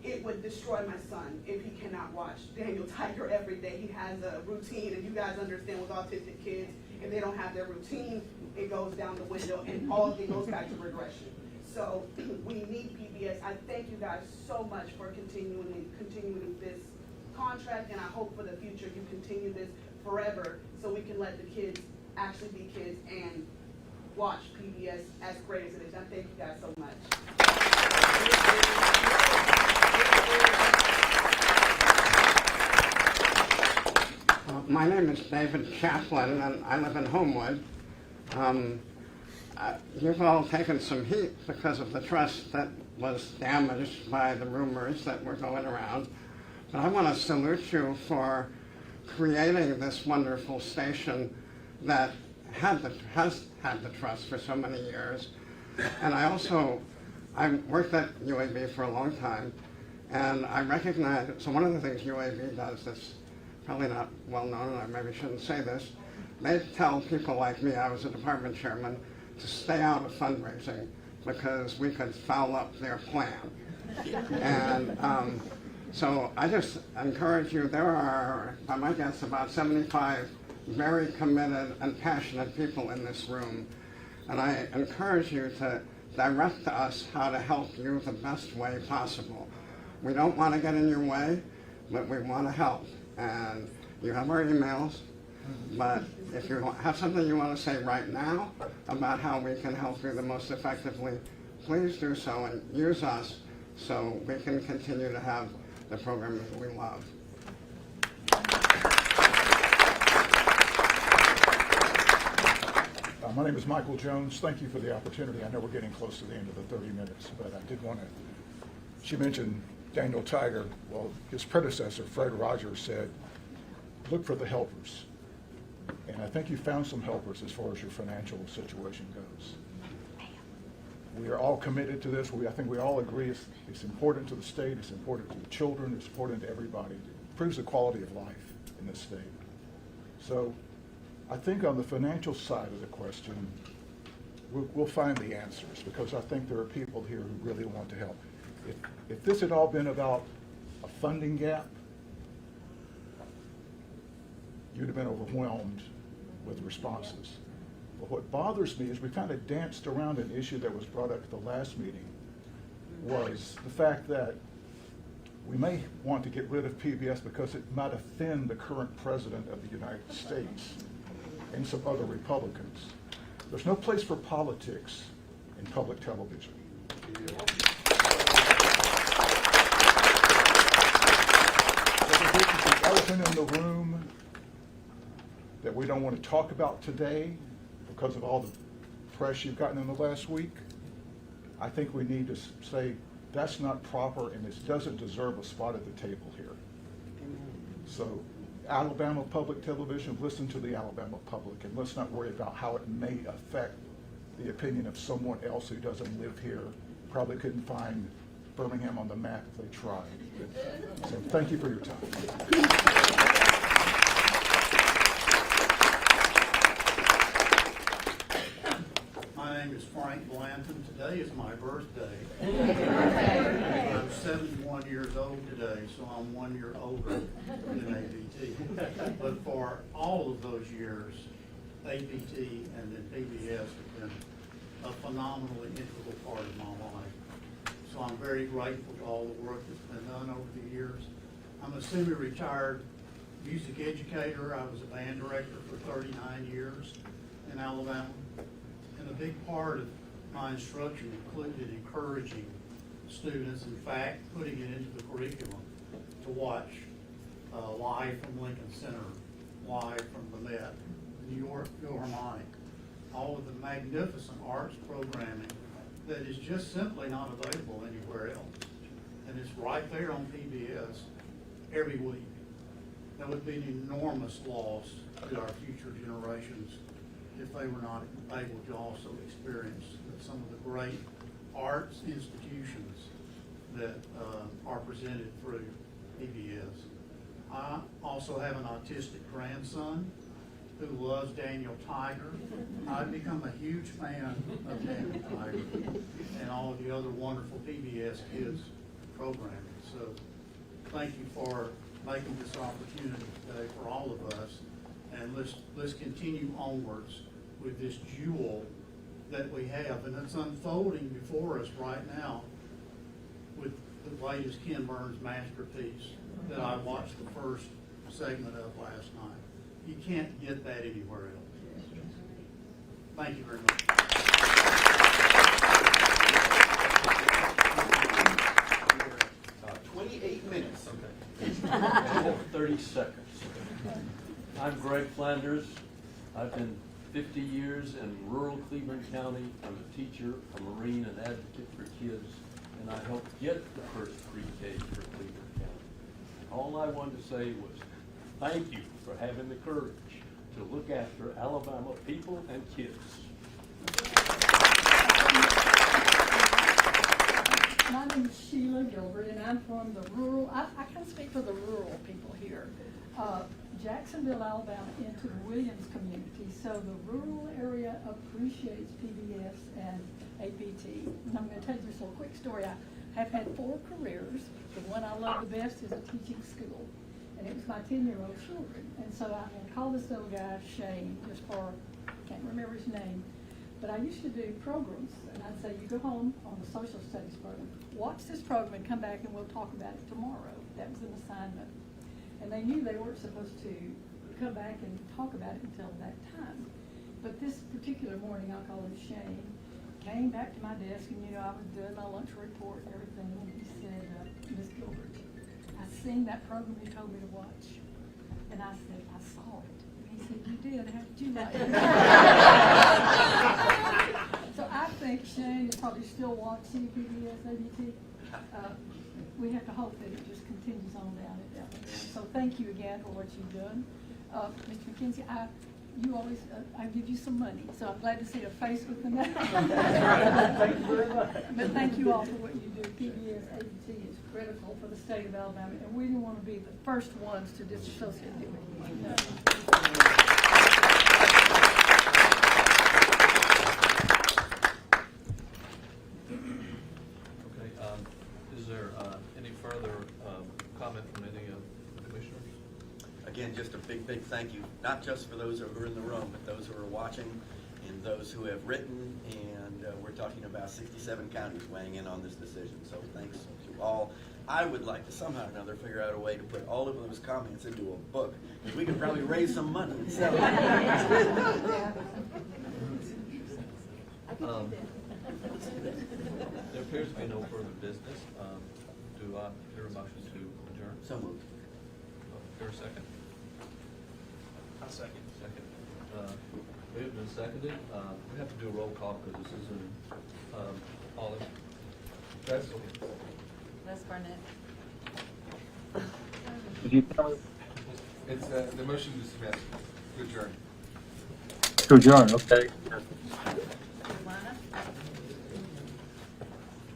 it would destroy my son if he cannot watch Daniel Tiger every day. He has a routine, and you guys understand with autistic kids, if they don't have their routine, it goes down the window, and it goes back to regression. So we need PBS. I thank you guys so much for continuing this contract, and I hope for the future you continue this forever so we can let the kids actually be kids and watch PBS as great as it is. I thank you guys so much. My name is David Chaplin, and I live in Homewood. You've all taken some heat because of the trust that was damaged by the rumors that were going around. But I want to salute you for creating this wonderful station that has had the trust for so many years. And I worked at UAB for a long time, and I recognize, so one of the things UAB does that's probably not well known, and I maybe shouldn't say this, they tell people like me, I was a department chairman, to stay out of fundraising because we could foul up their plan. And so I just encourage you, there are, by my guess, about 75 very committed and passionate people in this room. And I encourage you to direct to us how to help you the best way possible. We don't want to get in your way, but we want to help. And you have our emails, but if you have something you want to say right now about how we can help you the most effectively, please do so and use us so we can continue to have the program that we love. My name is Michael Jones. Thank you for the opportunity. I know we're getting close to the end of the 30 minutes, but I did want to, she mentioned Daniel Tiger. Well, his predecessor, Fred Rogers, said, look for the helpers. And I think you found some helpers as far as your financial situation goes. We are all committed to this. I think we all agree it's important to the state, it's important to the children, it's important to everybody. It improves the quality of life in this state. So I think on the financial side of the question, we'll find the answers, because I think there are people here who really want to help. If this had all been about a funding gap, you'd have been overwhelmed with responses. But what bothers me is we kind of danced around an issue that was brought up at the last meeting, was the fact that we may want to get rid of PBS because it might offend the current president of the United States and some other Republicans. There's no place for politics in public television. The elephant in the room that we don't want to talk about today because of all the press you've gotten in the last week, I think we need to say that's not proper and it doesn't deserve a spot at the table here. So Alabama Public Television, listen to the Alabama public, and let's not worry about how it may affect the opinion of someone else who doesn't live here, probably couldn't find Birmingham on the map if they tried. So thank you for your time. My name is Frank Blanton. Today is my birthday. I'm 71 years old today, so I'm 1 year older than APT. But for all of those years, APT and then PBS have been a phenomenally integral part of my life. So I'm very grateful to all the work that's been done over the years. I'm a semi-retired music educator. I was a band director for 39 years in Alabama. And a big part of my instruction included encouraging students, in fact, putting it into the curriculum to watch Live from Lincoln Center, Live from the Met, New York Philharmonic, all of the magnificent arts programming that is just simply not available anywhere else. And it's right there on PBS every week. That would be an enormous loss to our future generations if they were not able to also experience some of the great arts institutions that are presented through PBS. I also have an autistic grandson who loves Daniel Tiger. I've become a huge fan of Daniel Tiger and all of the other wonderful PBS Kids programming. So thank you for making this opportunity today for all of us. And let's continue onwards with this jewel that we have. And it's unfolding before us right now with the latest Ken Burns masterpiece that I watched the first segment of last night. You can't get that anywhere else. Thank you very much. 28 minutes. Okay. 30 seconds. I'm Greg Flanders. I've been 50 years in rural Cleveland County. I'm a teacher, a Marine, an advocate for kids, and I helped get the first pre-K for Cleveland County. All I wanted to say was thank you for having the courage to look after Alabama people and kids. My name is Sheila Gilbert, and I'm from the rural, I can speak for the rural people here. Jacksonville, Alabama, into the Williams community. So the rural area appreciates PBS and APT. And I'm going to tell you just a little quick story. I have had 4 careers. The one I love the best is a teaching school. And it was my 10-year-old children. And so I'm going to call this little guy Shane, just for, I can't remember his name. But I used to do programs, and I'd say, you go home on the social studies program, watch this program and come back and we'll talk about it tomorrow. That was an assignment. And they knew they weren't supposed to come back and talk about it until that time. But this particular morning, I'll call him Shane, came back to my desk, and I was doing my lunch report and everything, and he said, Ms. Gilbert, I seen that program you told me to watch. And I said, I saw it. And he said, you did? How did you like it? So I think Shane is probably still watching PBS, ABT. We have to hope that it just continues on down it. So thank you again for what you've done. Mr. McKenzie, you always, I give you some money, so I'm glad to see a face with the name. Thank you very much. But thank you all for what you do. PBS, ABT is critical for the state of Alabama, and we didn't want to be the first ones to disassociate it with you. Is there any further comment from any of the commissioners? Again, just a big, big thank you, not just for those who are in the room, but those who are watching and those who have written. And we're talking about 67 counties weighing in on this decision. So thanks to all. I would like to somehow or another figure out a way to put all of those comments into a book. We could probably raise some money and sell it. There appears to be no further business. Do I hear a motion to adjourn? So moved. Hear a second? I'll second. Second. Moved and seconded. We have to do a roll call because this is an Olive. That's Les Barnett. Did you tell me It's the motion to dismiss, to adjourn. to adjourn? Okay.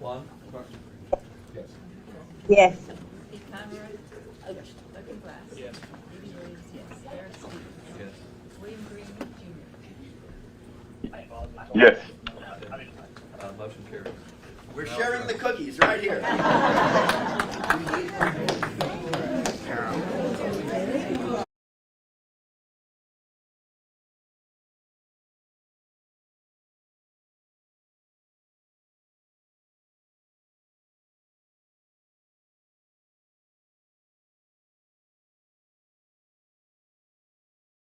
Juan? Yes. Yes. Pete Conroy. Logan Glass. Yes. Debbie Williams, yes. Barrett Stevens. Yes. William Green Jr. Yes. Motion carries. We're sharing the cookies right here.